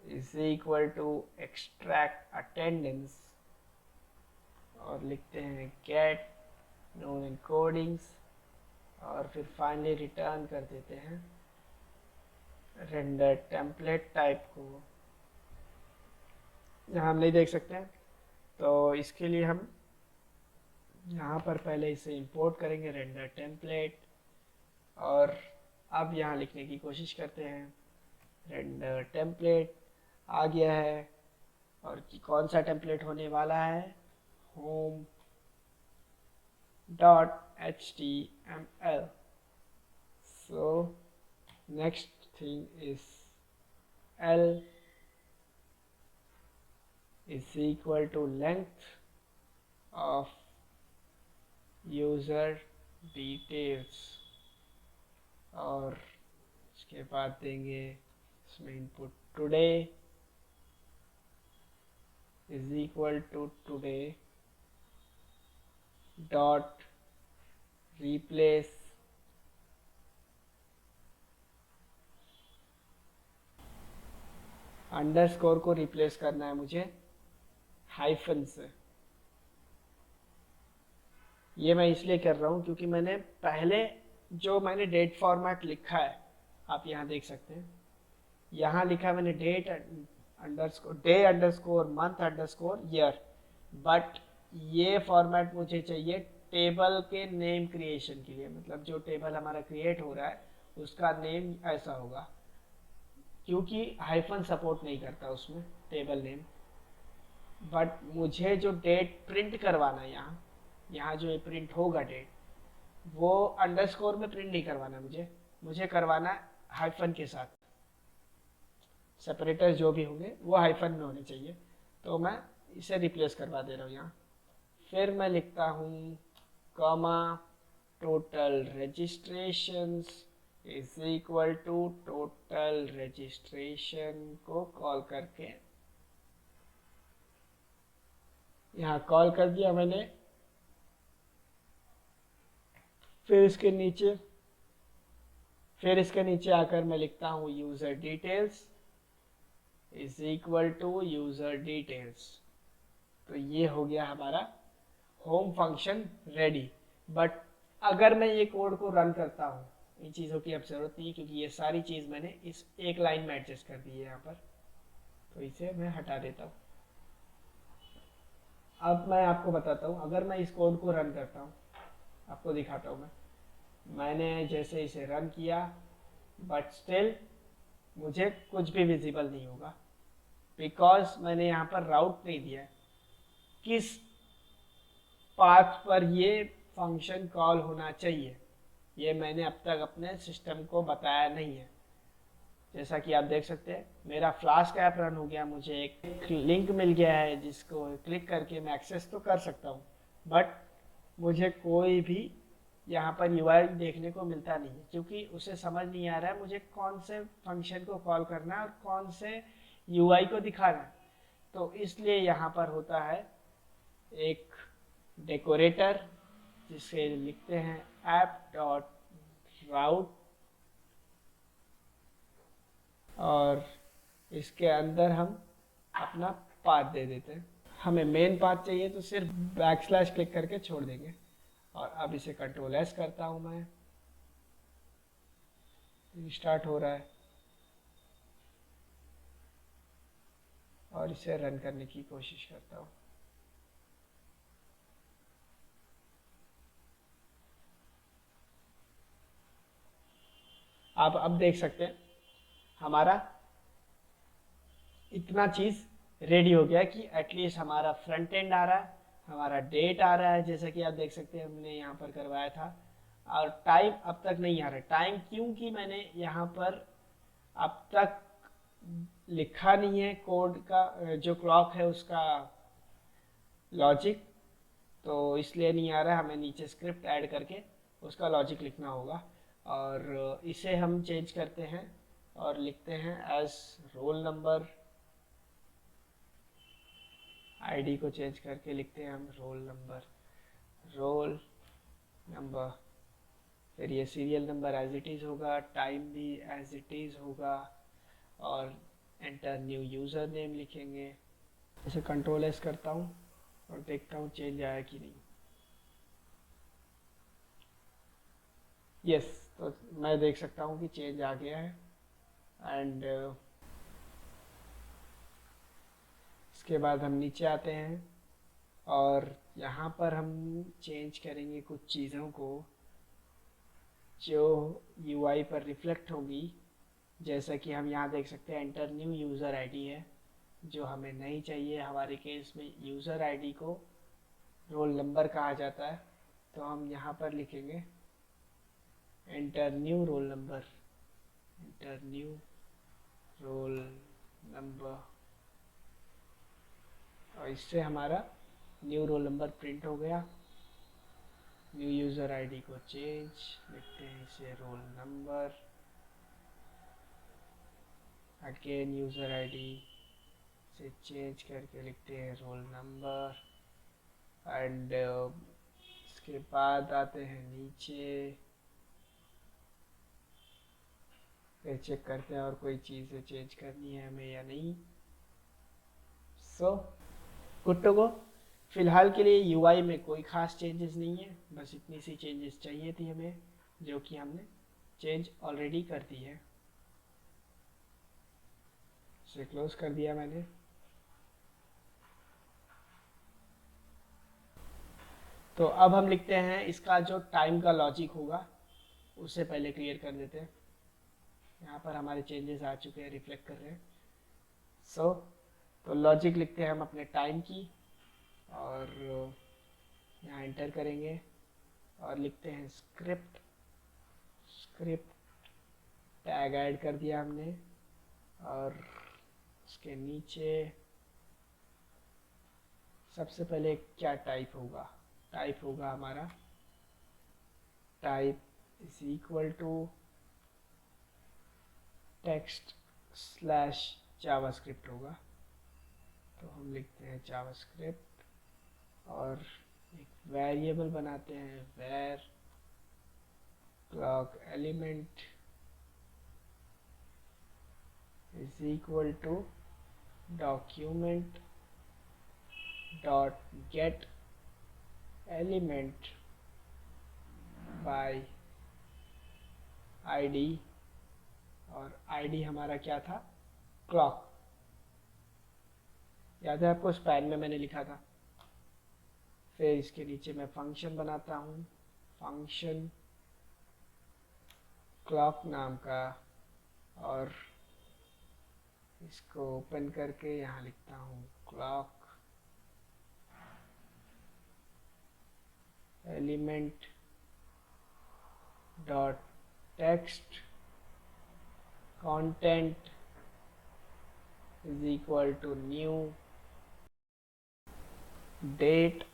is equal to extract attendance, और लिखते हैं गेट नोन एनकोडिंग्स, और फिर फाइनली रिटर्न कर देते हैं रेंडर टेम्पलेट टाइप को। यहाँ हम नहीं देख सकते हैं, तो इसके लिए हम यहाँ पर पहले इसे इंपोर्ट करेंगे रेंडर टेम्पलेट, और अब यहाँ लिखने की कोशिश करते हैं। रेंडर टेम्पलेट आ गया है, और कौन सा टेम्पलेट होने वाला है, home dot html। so next thing is l is equal to length of user details, और उसके बाद देंगे इसमें input today is equal to today dot replace underscore को रिप्लेस करना है मुझे हाइफन से। ये मैं इसलिए कर रहा हूँ क्योंकि मैंने पहले जो मैंने डेट फॉर्मेट लिखा है, आप यहाँ देख सकते हैं, यहाँ लिखा है मैंने date underscore day underscore month underscore year, but ये फॉर्मेट मुझे चाहिए टेबल के नेम क्रिएशन के लिए। मतलब जो टेबल हमारा क्रिएट हो रहा है उसका नेम ऐसा होगा, क्योंकि हाइफन सपोर्ट नहीं करता उसमें टेबल नेम। बट मुझे जो डेट प्रिंट करवाना है, यहाँ जो ये प्रिंट होगा डेट, वो अंडरस्कोर में प्रिंट नहीं करवाना मुझे करवाना हाइफन के साथ। सेपरेटर जो भी होंगे वो हाइफन में होने चाहिए, तो मैं इसे रिप्लेस करवा दे रहा हूँ यहाँ। फिर मैं लिखता हूँ comma total registrations is equal to total registration को कॉल करके यहाँ कॉल कर दिया मैंने। फिर इसके नीचे आकर मैं लिखता हूँ user details is equal to user details. तो ये हो गया हमारा होम फंक्शन रेडी। बट अगर मैं ये कोड को रन करता हूँ, इन चीज़ों की अब जरूरत नहीं, क्योंकि ये सारी चीज़ मैंने इस एक लाइन में एडजस्ट कर दी है यहाँ पर, तो इसे मैं हटा देता हूँ। अब मैं आपको बताता हूँ, अगर मैं इस कोड को रन करता हूँ, आपको दिखाता हूँ। मैंने जैसे इसे रन किया, बट स्टिल मुझे कुछ भी विजिबल नहीं होगा, बिकॉज मैंने यहाँ पर राउट नहीं दिया है। किस पाथ पर ये फंक्शन कॉल होना चाहिए ये मैंने अब तक अपने सिस्टम को बताया नहीं है। जैसा कि आप देख सकते हैं मेरा फ्लास्क ऐप रन हो गया, मुझे एक लिंक मिल गया है जिसको क्लिक करके मैं एक्सेस तो कर सकता हूँ, बट मुझे कोई भी यहाँ पर यूआई देखने को मिलता नहीं है, क्योंकि उसे समझ नहीं आ रहा है मुझे कौन से फंक्शन को कॉल करना है और कौन से यूआई को दिखाना है। तो इसलिए यहाँ पर होता है एक डेकोरेटर, जिसे लिखते हैं app.route, और इसके अंदर हम अपना पाथ दे देते हैं। हमें मेन पाथ चाहिए तो सिर्फ बैकस्लैश क्लिक करके छोड़ देंगे। और अब इसे कंट्रोल एस करता हूँ मैं, स्टार्ट हो रहा है, और इसे रन करने की कोशिश करता हूँ। आप अब देख सकते हैं हमारा इतना चीज़ रेडी हो गया कि एटलीस्ट हमारा फ्रंट एंड आ रहा है, हमारा डेट आ रहा है, जैसा कि आप देख सकते हैं हमने यहाँ पर करवाया था। और टाइम अब तक नहीं आ रहा है। टाइम क्योंकि मैंने यहाँ पर अब तक लिखा नहीं है कोड का, जो क्लॉक है उसका लॉजिक, तो इसलिए नहीं आ रहा है। हमें नीचे स्क्रिप्ट ऐड करके उसका लॉजिक लिखना होगा। और इसे हम चेंज करते हैं और लिखते हैं एज रोल नंबर। आईडी को चेंज करके लिखते हैं हम रोल नंबर। फिर ये serial number as it is होगा, टाइम भी एज इट इज़ होगा, और एंटर न्यू यूज़र नेम लिखेंगे। इसे कंट्रोल एस करता हूँ और देखता हूँ चेंज आया कि नहीं। यस, तो मैं देख सकता हूँ कि चेंज आ गया है। एंड इसके बाद हम नीचे आते हैं और यहाँ पर हम चेंज करेंगे कुछ चीज़ों को जो यूआई पर रिफ्लेक्ट होगी। जैसा कि हम यहाँ देख सकते हैं एंटर न्यू यूज़र आईडी है, जो हमें नहीं चाहिए। हमारे केस में यूज़र आईडी को रोल नंबर कहा जाता है, तो हम यहाँ पर लिखेंगे enter new roll number, enter new roll number. और इससे हमारा न्यू रोल नंबर प्रिंट हो गया। न्यू यूज़र आईडी को चेंज लिखते हैं इसे roll number. Again user ID से चेंज करके लिखते हैं रोल नंबर। एंड इसके बाद आते हैं नीचे, फिर चेक करते हैं और कोई चीज़ें चेंज करनी है हमें या नहीं। So good to go. फिलहाल के लिए यूआई में कोई ख़ास चेंजेस नहीं है, बस इतनी सी चेंजेस चाहिए थी हमें, जो कि हमने चेंज ऑलरेडी कर दी है। इसे क्लोज कर दिया मैंने। तो अब हम लिखते हैं इसका जो टाइम का लॉजिक होगा उसे पहले क्लियर कर देते हैं। यहाँ पर हमारे चेंजेस आ चुके हैं, रिफ्लेक्ट कर रहे हैं। तो लॉजिक लिखते हैं हम अपने टाइम की, और यहाँ एंटर करेंगे और लिखते हैं स्क्रिप्ट टैग ऐड कर दिया हमने। और उसके नीचे सबसे पहले क्या टाइप होगा हमारा type is equal to text slash JavaScript होगा। तो हम लिखते हैं जावास्क्रिप्ट और एक वेरिएबल बनाते हैं var clock element is equal to document dot get element by ID. और आईडी हमारा क्या था, क्लॉक। याद है आपको, स्पैन में मैंने लिखा था। फिर इसके नीचे मैं फंक्शन बनाता हूँ, फंक्शन क्लॉक नाम का, और इसको ओपन करके यहाँ लिखता हूँ clock element dot text content is equal to new date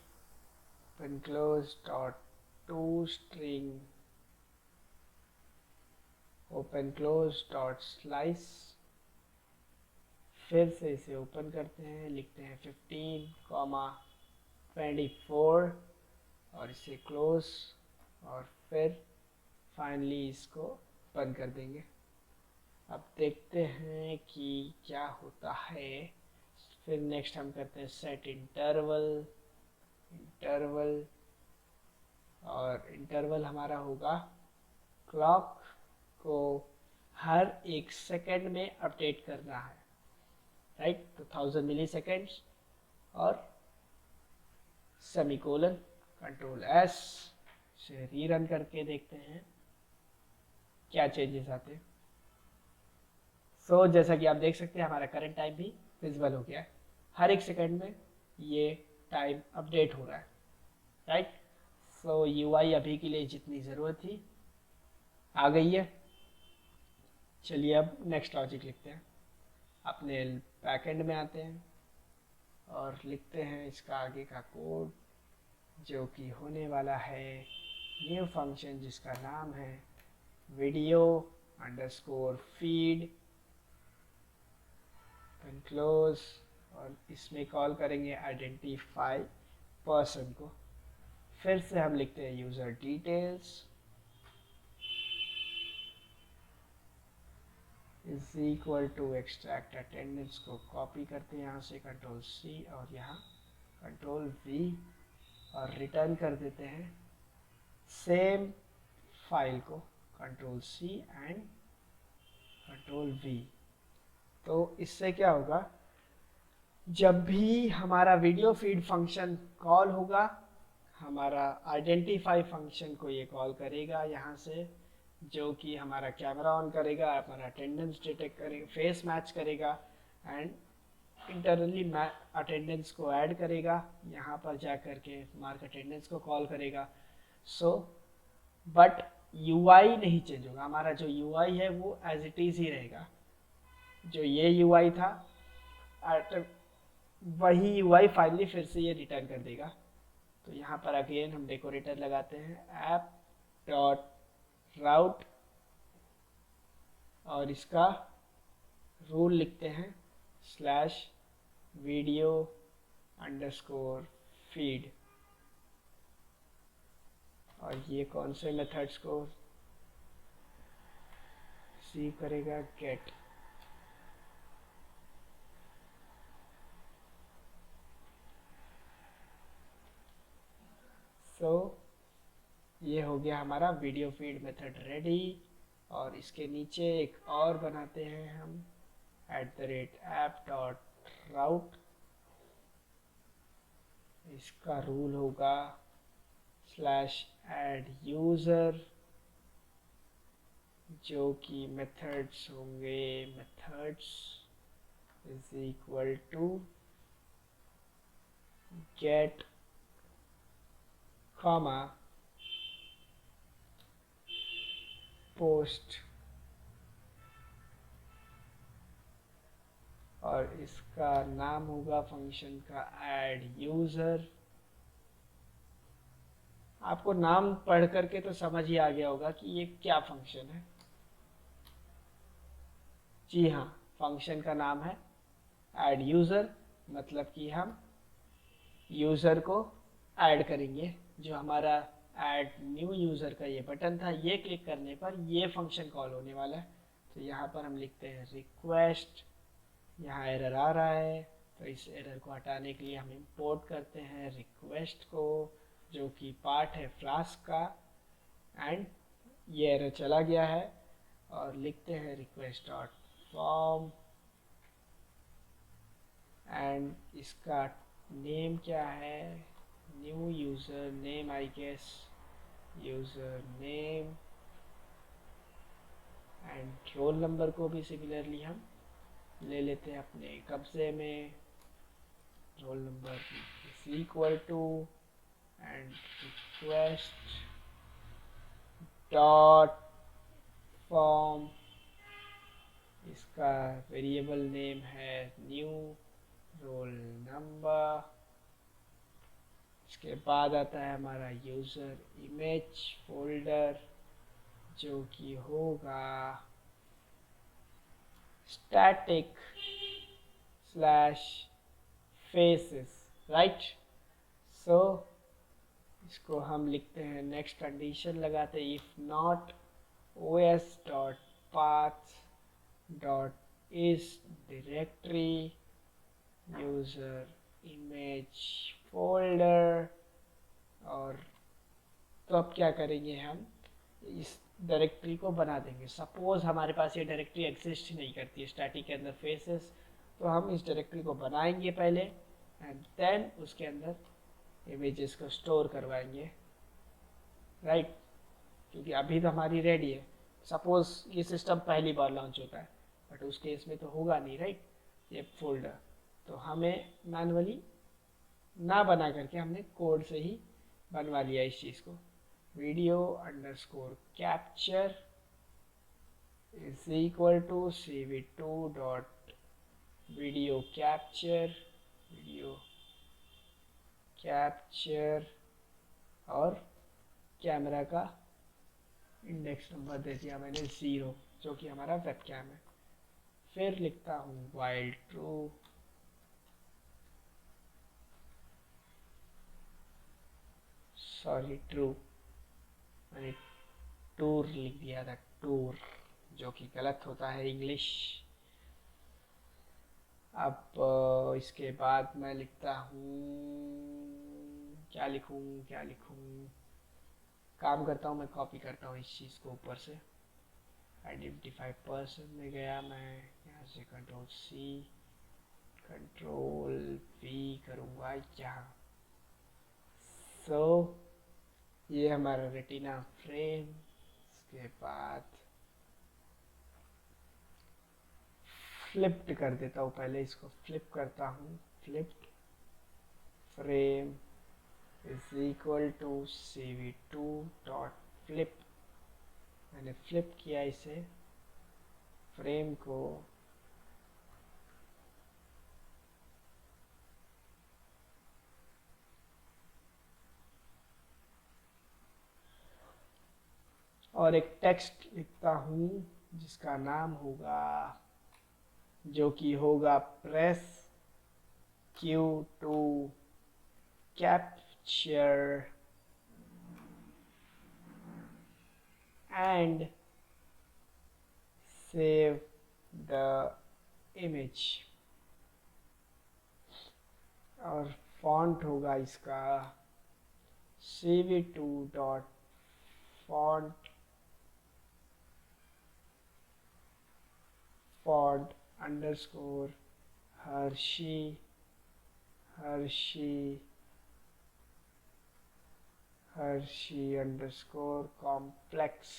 open close dot to string open close dot slice। फिर से इसे ओपन करते हैं, लिखते हैं 15,24 और इसे क्लोज, और फिर फाइनली इसको बंद कर देंगे। अब देखते हैं कि क्या होता है। फिर नेक्स्ट हम करते हैं सेट इंटरवल, और इंटरवल हमारा होगा क्लॉक को हर 1 सेकेंड में अपडेट करना है, राइट। तो 1000 मिली सेकेंड्स और सेमीकोलन, कंट्रोल एस से रीरन करके देखते हैं क्या चेंजेस आते हैं। सो जैसा कि आप देख सकते हैं हमारा करंट टाइम भी विजिबल हो गया है, हर एक सेकंड में ये टाइम अपडेट हो रहा है, राइट। सो यूआई अभी के लिए जितनी ज़रूरत थी आ गई है। चलिए अब नेक्स्ट लॉजिक लिखते हैं, अपने बैकएंड में आते हैं और लिखते हैं इसका आगे का कोड, जो कि होने वाला है न्यू फंक्शन जिसका नाम है वीडियो अंडरस्कोर फीड क्लोज, और इसमें कॉल करेंगे आइडेंटिफाई पर्सन को। फिर से हम लिखते हैं user details is equal to extract attendance को कॉपी करते हैं यहाँ से कंट्रोल सी और यहाँ कंट्रोल वी, और रिटर्न कर देते हैं सेम फाइल को control C and control V. तो इससे क्या होगा, जब भी हमारा वीडियो फीड फंक्शन कॉल होगा, हमारा आइडेंटिफाई फंक्शन को ये कॉल करेगा यहाँ से, जो कि हमारा कैमरा ऑन करेगा, हमारा अटेंडेंस डिटेक्ट करेगा, फेस मैच करेगा एंड इंटरनली अटेंडेंस को ऐड करेगा, यहाँ पर जा कर के मार्क अटेंडेंस को कॉल करेगा। सो बट यूआई नहीं चेंज होगा, हमारा जो यूआई है वो एज इट इज़ ही रहेगा। जो ये यूआई था वही यूआई फाइनली फिर से ये रिटर्न कर देगा। तो यहाँ पर अगेन हम डेकोरेटर लगाते हैं ऐप डॉट राउट, और इसका रूल लिखते हैं स्लैश वीडियो अंडरस्कोर फीड, और ये कौन से मेथड्स को रिसीव करेगा, गेट। तो ये हो गया हमारा वीडियो फीड मेथड रेडी, और इसके नीचे एक और बनाते हैं हम @app.route, इसका रूल होगा /add_user, जो कि मेथड्स होंगे methods is equal to get comma post, और इसका नाम होगा फंक्शन का @user। आपको नाम पढ़ करके तो समझ ही आ गया होगा कि ये क्या फंक्शन है। जी हाँ, फंक्शन का नाम है @user, मतलब कि हम यूज़र को ऐड करेंगे। जो हमारा ऐड न्यू यूज़र का ये बटन था, ये क्लिक करने पर ये फंक्शन कॉल होने वाला है। तो यहाँ पर हम लिखते हैं रिक्वेस्ट, यहाँ एरर आ रहा है तो इस एरर को हटाने के लिए हम इंपोर्ट करते हैं रिक्वेस्ट को, जो कि पार्ट है फ्लास्क का, एंड ये एरर चला गया है, और लिखते हैं रिक्वेस्ट डॉट फॉर्म, एंड इसका नेम क्या है, new user name, I guess user name, and roll number को भी सिमिलरली हम ले लेते हैं अपने कब्जे में, roll number is equal to and request dot form, इसका वेरिएबल नेम है न्यू रोल नंबर। इसके बाद आता है हमारा यूज़र इमेज फोल्डर, जो कि होगा स्टैटिक /faces, राइट। सो इसको हम लिखते हैं नेक्स्ट कंडीशन लगाते हैं, if not os.path.is directory user image folder. और तो अब क्या करेंगे, हम इस डायरेक्टरी को बना देंगे। सपोज हमारे पास ये डायरेक्टरी एग्जिस्ट ही नहीं करती है स्टैटिक के अंदर फेसेस, तो हम इस डायरेक्टरी को बनाएंगे पहले एंड देन उसके अंदर इमेजेस को स्टोर करवाएंगे, राइट। क्योंकि अभी तो हमारी रेडी है, सपोज ये सिस्टम पहली बार लॉन्च होता है, बट उस केस में तो होगा नहीं, राइट, ये फोल्डर। तो हमें मैनुअली ना बना करके हमने कोड से ही बनवा लिया इस चीज़ को। Video underscore capture is equal to cv2 dot video capture और कैमरा का इंडेक्स नंबर दे दिया मैंने 0, जो कि हमारा वेब कैम है। फिर लिखता हूँ वाइल ट्रू, सॉरी ट्रू, मैंने टूर लिख दिया था, टूर, जो कि गलत होता है इंग्लिश। अब इसके बाद मैं लिखता हूँ, क्या लिखूँ, काम करता हूँ, मैं कॉपी करता हूँ इस चीज़ को ऊपर से। आइडेंटिफाई पर्सन में गया मैं, यहाँ से कंट्रोल C कंट्रोल V करूँगा यहाँ। सो ये हमारा रेटिना फ्रेम। इसके बाद फ्लिप्ड कर देता हूँ, पहले इसको फ्लिप करता हूँ। Flipped frame is equal to cv2 dot flip. मैंने फ्लिप किया इसे, फ्रेम को, और एक टेक्स्ट लिखता हूँ जिसका नाम होगा, जो कि होगा press Q to capture and save the image. और फॉन्ट होगा इसका cv2 dot font underscore Hershey underscore complex.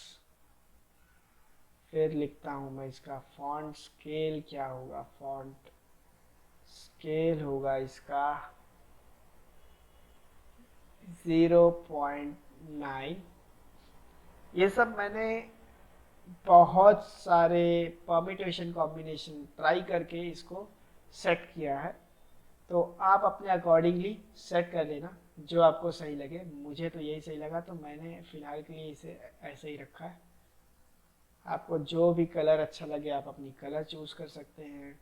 फिर लिखता हूँ मैं इसका फॉन्ट स्केल, क्या होगा, फॉन्ट स्केल होगा इसका 0.9। ये सब मैंने बहुत सारे परमिटेशन कॉम्बिनेशन ट्राई करके इसको सेट किया है, तो आप अपने अकॉर्डिंगली सेट कर लेना जो आपको सही लगे। मुझे तो यही सही लगा, तो मैंने फ़िलहाल के लिए इसे ऐसे ही रखा है। आपको जो भी कलर अच्छा लगे आप अपनी कलर चूज़ कर सकते हैं,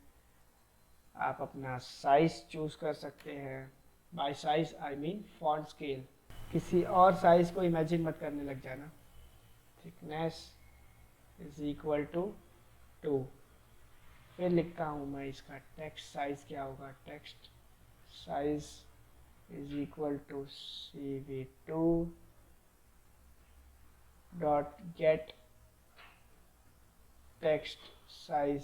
आप अपना साइज़ चूज़ कर सकते हैं। By size I mean font scale, किसी और साइज़ को इमेजिन मत करने लग जाना। Thickness is equal to 2। फिर लिखता हूँ मैं इसका टेक्स्ट साइज़, क्या होगा, text size is equal to cv2 dot get text size,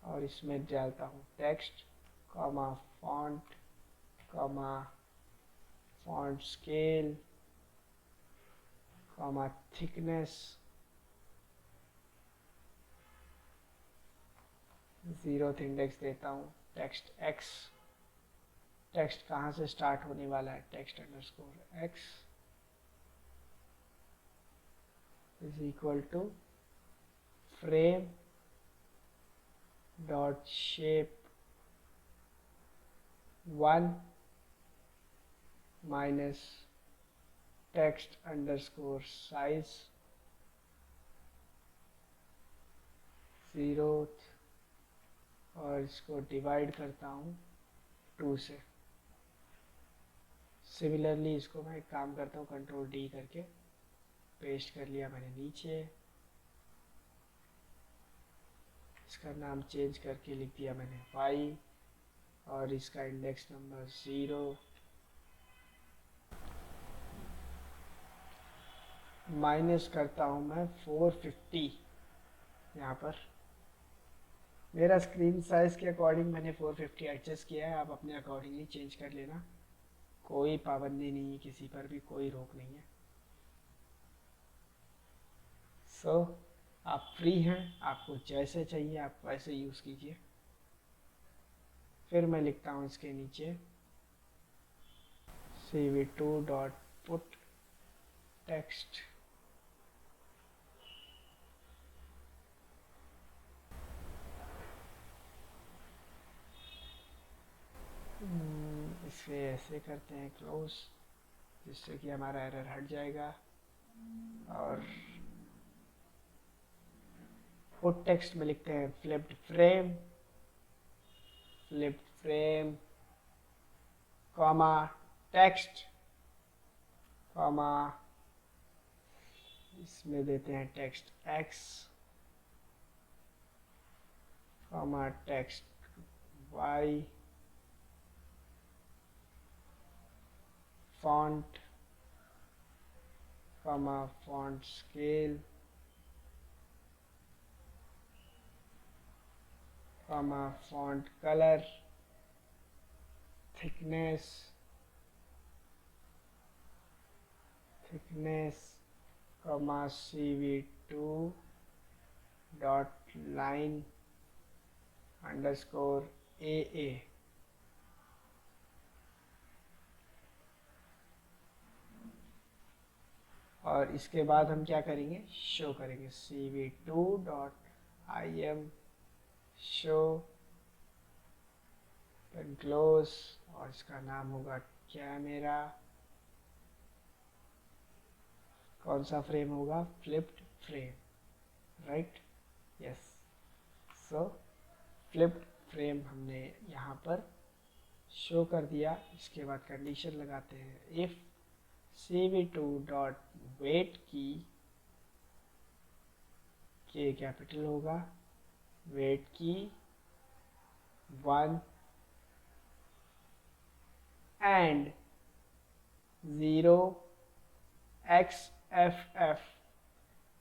और इसमें डालता हूँ text comma font comma font scale comma thickness 0th index देता हूँ। टेक्स्ट x, टेक्स्ट कहाँ से स्टार्ट होने वाला है, text underscore x is equal to frame dot shape 1 minus text underscore size 0th, और इसको डिवाइड करता हूँ 2 से। सिमिलरली इसको मैं एक काम करता हूँ, कंट्रोल D करके पेस्ट कर लिया मैंने नीचे। इसका नाम चेंज करके लिख दिया मैंने y, और इसका इंडेक्स नंबर 0। माइनस करता हूँ मैं 450। यहाँ पर मेरा स्क्रीन साइज़ के अकॉर्डिंग मैंने 450 एडजस्ट किया है, आप अपने अकॉर्डिंगली चेंज कर लेना, कोई पाबंदी नहीं है, किसी पर भी कोई रोक नहीं है। सो आप फ्री हैं, आपको जैसे चाहिए आप वैसे यूज़ कीजिए। फिर मैं लिखता हूँ इसके नीचे cv2 डॉट पुट टेक्स्ट। इसे ऐसे करते हैं क्लोज, जिससे कि हमारा एरर हट जाएगा। और पुट टेक्स्ट में लिखते हैं flipped frame, flipped frame comma text comma, इसमें देते हैं text x comma text y, font comma font scale comma font colour, thickness comma cv2 dot line underscore AA। और इसके बाद हम क्या करेंगे, शो करेंगे cv2 dot im show pen close, और इसका नाम होगा कैमरा। कौन सा फ्रेम होगा, flipped frame, right, yes. So flipped frame हमने यहाँ पर शो कर दिया। इसके बाद कंडीशन लगाते हैं, इफ cv2 डॉट वेट की, के कैपिटल होगा, वेट की 1 and 0 xff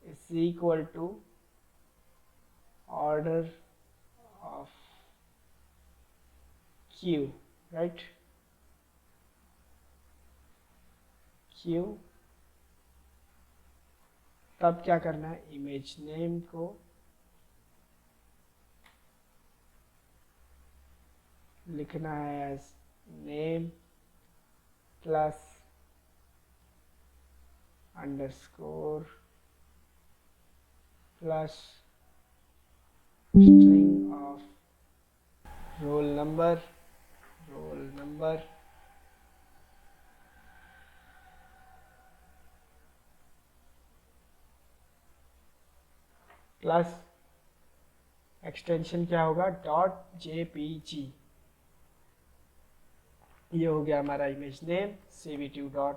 is equal to order of q, right, q। तब क्या करना है, इमेज नेम को लिखना है as name plus underscore plus string of roll number plus extension क्या होगा, .jpg। ये हो गया हमारा image name cv2 dot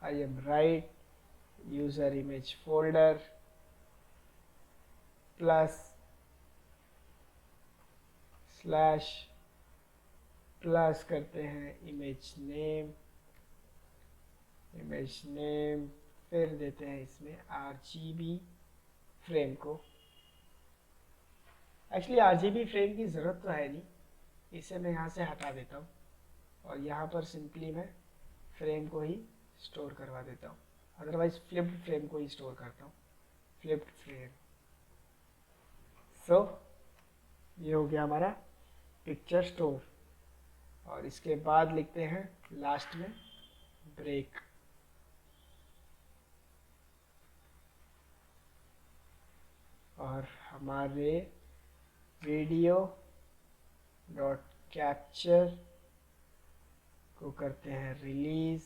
I am right user image folder plus slash plus करते हैं इमेज नेम, फिर देते हैं इसमें RGB फ्रेम को। एक्चुअली RGB फ्रेम की ज़रूरत तो है नहीं, इसे मैं यहाँ से हटा देता हूँ और यहाँ पर सिंपली मैं फ्रेम को ही स्टोर करवा देता हूँ, अदरवाइज फ्लिप्ड फ्रेम को ही स्टोर करता हूँ, फ्लिप्ड फ्रेम। सो ये हो गया हमारा पिक्चर स्टोर। और इसके बाद लिखते हैं लास्ट में ब्रेक। और हमारे वीडियो डॉट कैप्चर को करते हैं रिलीज,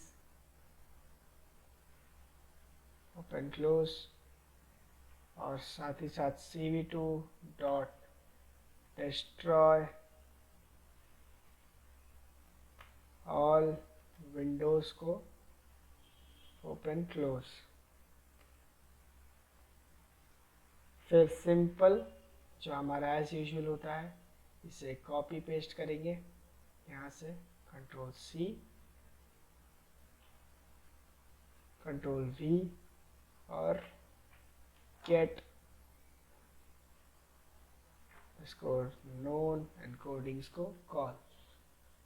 ओपन क्लोज, और साथ ही साथ cv2 dot destroy all Windows को ओपन क्लोज। फिर सिंपल जो हमारा एज यूजुअल होता है, इसे कॉपी पेस्ट करेंगे यहाँ से, कंट्रोल C कंट्रोल V और गेट स्कोर नोन एनकोडिंग्स को कॉल।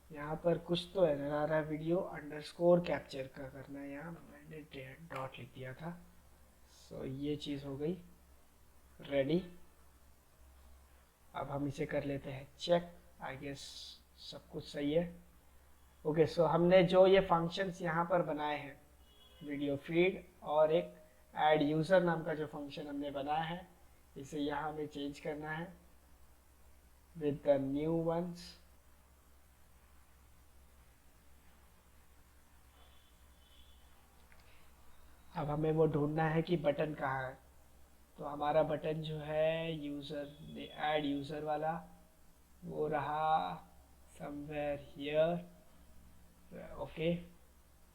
यहाँ पर कुछ तो एरर आ रहा है, वीडियो अंडरस्कोर कैप्चर का करना है यहाँ, मैं मैंने डॉट लिख दिया था। सो ये चीज़ हो गई रेडी। अब हम इसे कर लेते हैं चेक। आई गेस सब कुछ सही है। ओके, सो हमने जो ये फंक्शंस यहाँ पर बनाए हैं, वीडियो फीड और एक ऐड यूज़र नाम का जो फंक्शन हमने बनाया है, इसे यहाँ हमें चेंज करना है विद द न्यू वंस। अब हमें वो ढूंढना है कि बटन कहाँ है। तो हमारा बटन जो है यूज़र ऐड यूज़र वाला, वो रहा समवेयर हियर। ओके,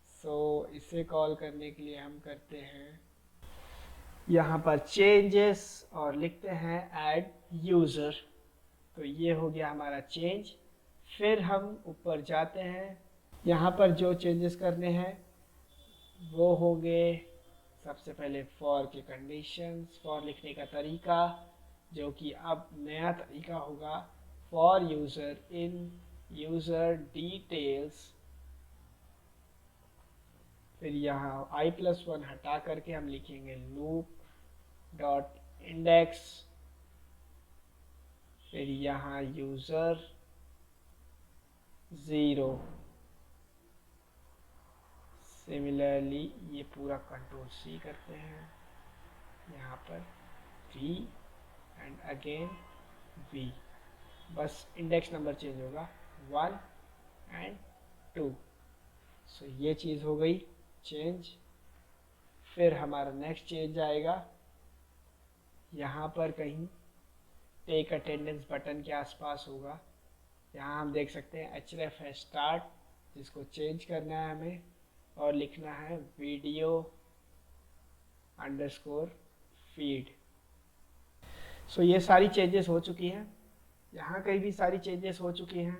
सो इसे कॉल करने के लिए हम करते हैं यहाँ पर चेंजेस और लिखते हैं ऐड यूज़र। तो ये हो गया हमारा चेंज। फिर हम ऊपर जाते हैं, यहाँ पर जो चेंजेस करने हैं वो होंगे सबसे पहले फॉर के कंडीशंस, फॉर लिखने का तरीका, जो कि अब नया तरीका होगा for user in user details. फिर यहाँ i+1 हटा करके हम लिखेंगे लूप डॉट इंडेक्स। फिर यहाँ यूज़र 0। सिमिलरली ये पूरा कंट्रोल C करते हैं, यहाँ पर V एंड अगेन V। बस इंडेक्स नंबर चेंज होगा 1 एंड 2। सो ये चीज़ हो गई चेंज। फिर हमारा नेक्स्ट चेंज आएगा यहाँ पर कहीं टेक अटेंडेंस बटन के आसपास होगा। यहाँ हम देख सकते हैं href है स्टार्ट, जिसको चेंज करना है हमें और लिखना है वीडियो अंडरस्कोर फीड। सो ये सारी चेंजेस हो चुकी हैं, यहाँ कहीं भी सारी चेंजेस हो चुकी हैं।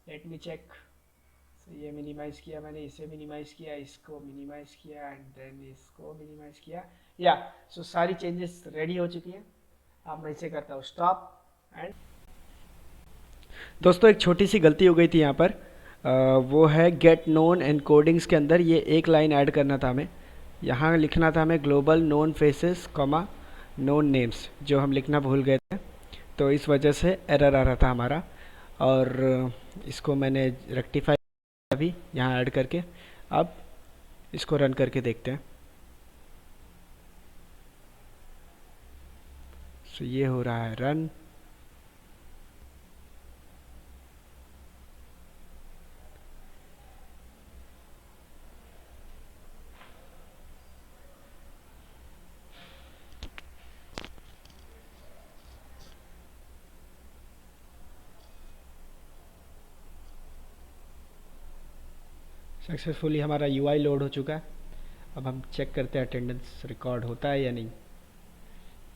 Let me check. सो ये मिनिमाइज़ किया मैंने, इसे मिनिमाइज़ किया, इसको मिनिमाइज़ किया एंड देन इसको मिनिमाइज़ किया। या सो सारी चेंजेस रेडी हो चुकी हैं। अब मैं इसे करता हूँ स्टॉप एंड। दोस्तों एक छोटी सी गलती हो गई थी यहाँ पर, वो है गेट नोन एनकोडिंग्स के अंदर ये एक लाइन ऐड करना था हमें। यहाँ लिखना था हमें global known faces comma known names, जो हम लिखना भूल गए थे, तो इस वजह से एरर आ रहा था हमारा। और इसको मैंने रेक्टिफाई अभी यहाँ ऐड करके। अब इसको रन करके देखते हैं। सो ये हो रहा है रन। सक्सेसफुली हमारा UI लोड हो चुका है। अब हम चेक करते हैं अटेंडेंस रिकॉर्ड होता है या नहीं।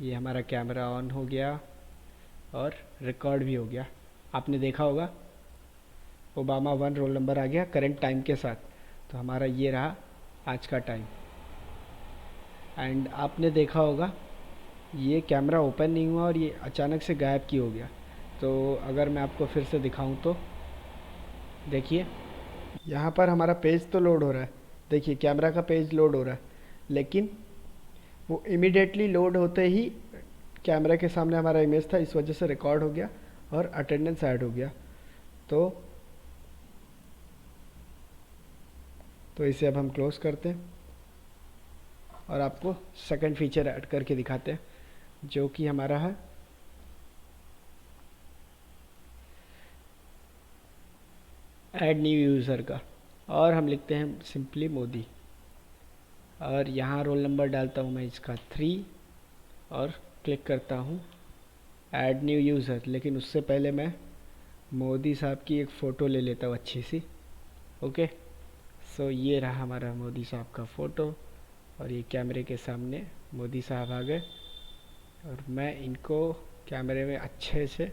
ये हमारा कैमरा ऑन हो गया और रिकॉर्ड भी हो गया। आपने देखा होगा ओबामा 1 रोल नंबर आ गया करंट टाइम के साथ। तो हमारा ये रहा आज का टाइम। एंड आपने देखा होगा ये कैमरा ओपन नहीं हुआ और ये अचानक से गायब की हो गया। तो अगर मैं आपको फिर से दिखाऊं तो देखिए यहाँ पर हमारा पेज तो लोड हो रहा है। देखिए कैमरा का पेज लोड हो रहा है, लेकिन वो इमीडिएटली लोड होते ही कैमरा के सामने हमारा इमेज था, इस वजह से रिकॉर्ड हो गया और अटेंडेंस ऐड हो गया। तो इसे अब हम क्लोज करते हैं और आपको सेकंड फीचर ऐड करके दिखाते हैं, जो कि हमारा है ऐड न्यू यूज़र का। और हम लिखते हैं सिंपली मोदी और यहाँ रोल नंबर डालता हूँ मैं इसका 3 और क्लिक करता हूँ ऐड न्यू यूज़र। लेकिन उससे पहले मैं मोदी साहब की एक फ़ोटो ले लेता हूँ अच्छी सी। ओके, सो ये रहा हमारा मोदी साहब का फ़ोटो और ये कैमरे के सामने मोदी साहब आ गए और मैं इनको कैमरे में अच्छे से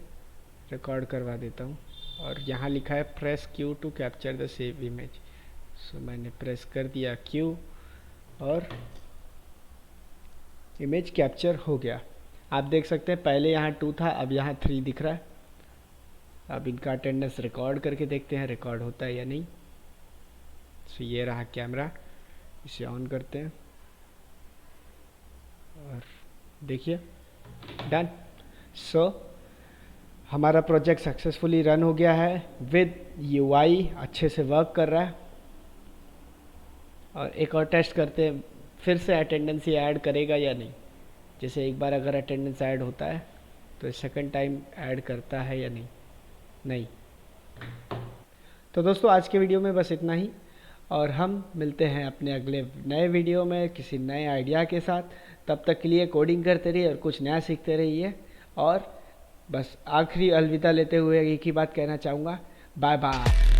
रिकॉर्ड करवा देता हूँ। और यहाँ लिखा है press Q to capture the save image. So मैंने प्रेस कर दिया Q और इमेज कैप्चर हो गया। आप देख सकते हैं पहले यहाँ 2 था, अब यहाँ 3 दिख रहा है। अब इनका अटेंडेंस रिकॉर्ड करके देखते हैं रिकॉर्ड होता है या नहीं। सो ये रहा कैमरा इसे ऑन करते हैं और देखिए डन। सो हमारा प्रोजेक्ट सक्सेसफुली रन हो गया है, विद यूआई अच्छे से वर्क कर रहा है। और एक और टेस्ट करते हैं, फिर से अटेंडेंस ये ऐड करेगा या नहीं। जैसे एक बार अगर अटेंडेंस ऐड होता है तो सेकंड टाइम ऐड करता है या नहीं। नहीं। तो दोस्तों आज के वीडियो में बस इतना ही, और हम मिलते हैं अपने अगले नए वीडियो में किसी नए आइडिया के साथ। तब तक के लिए कोडिंग करते रहिए और कुछ नया सीखते रहिए। और बस आखिरी अलविदा लेते हुए एक ही बात कहना चाहूँगा, बाय बाय।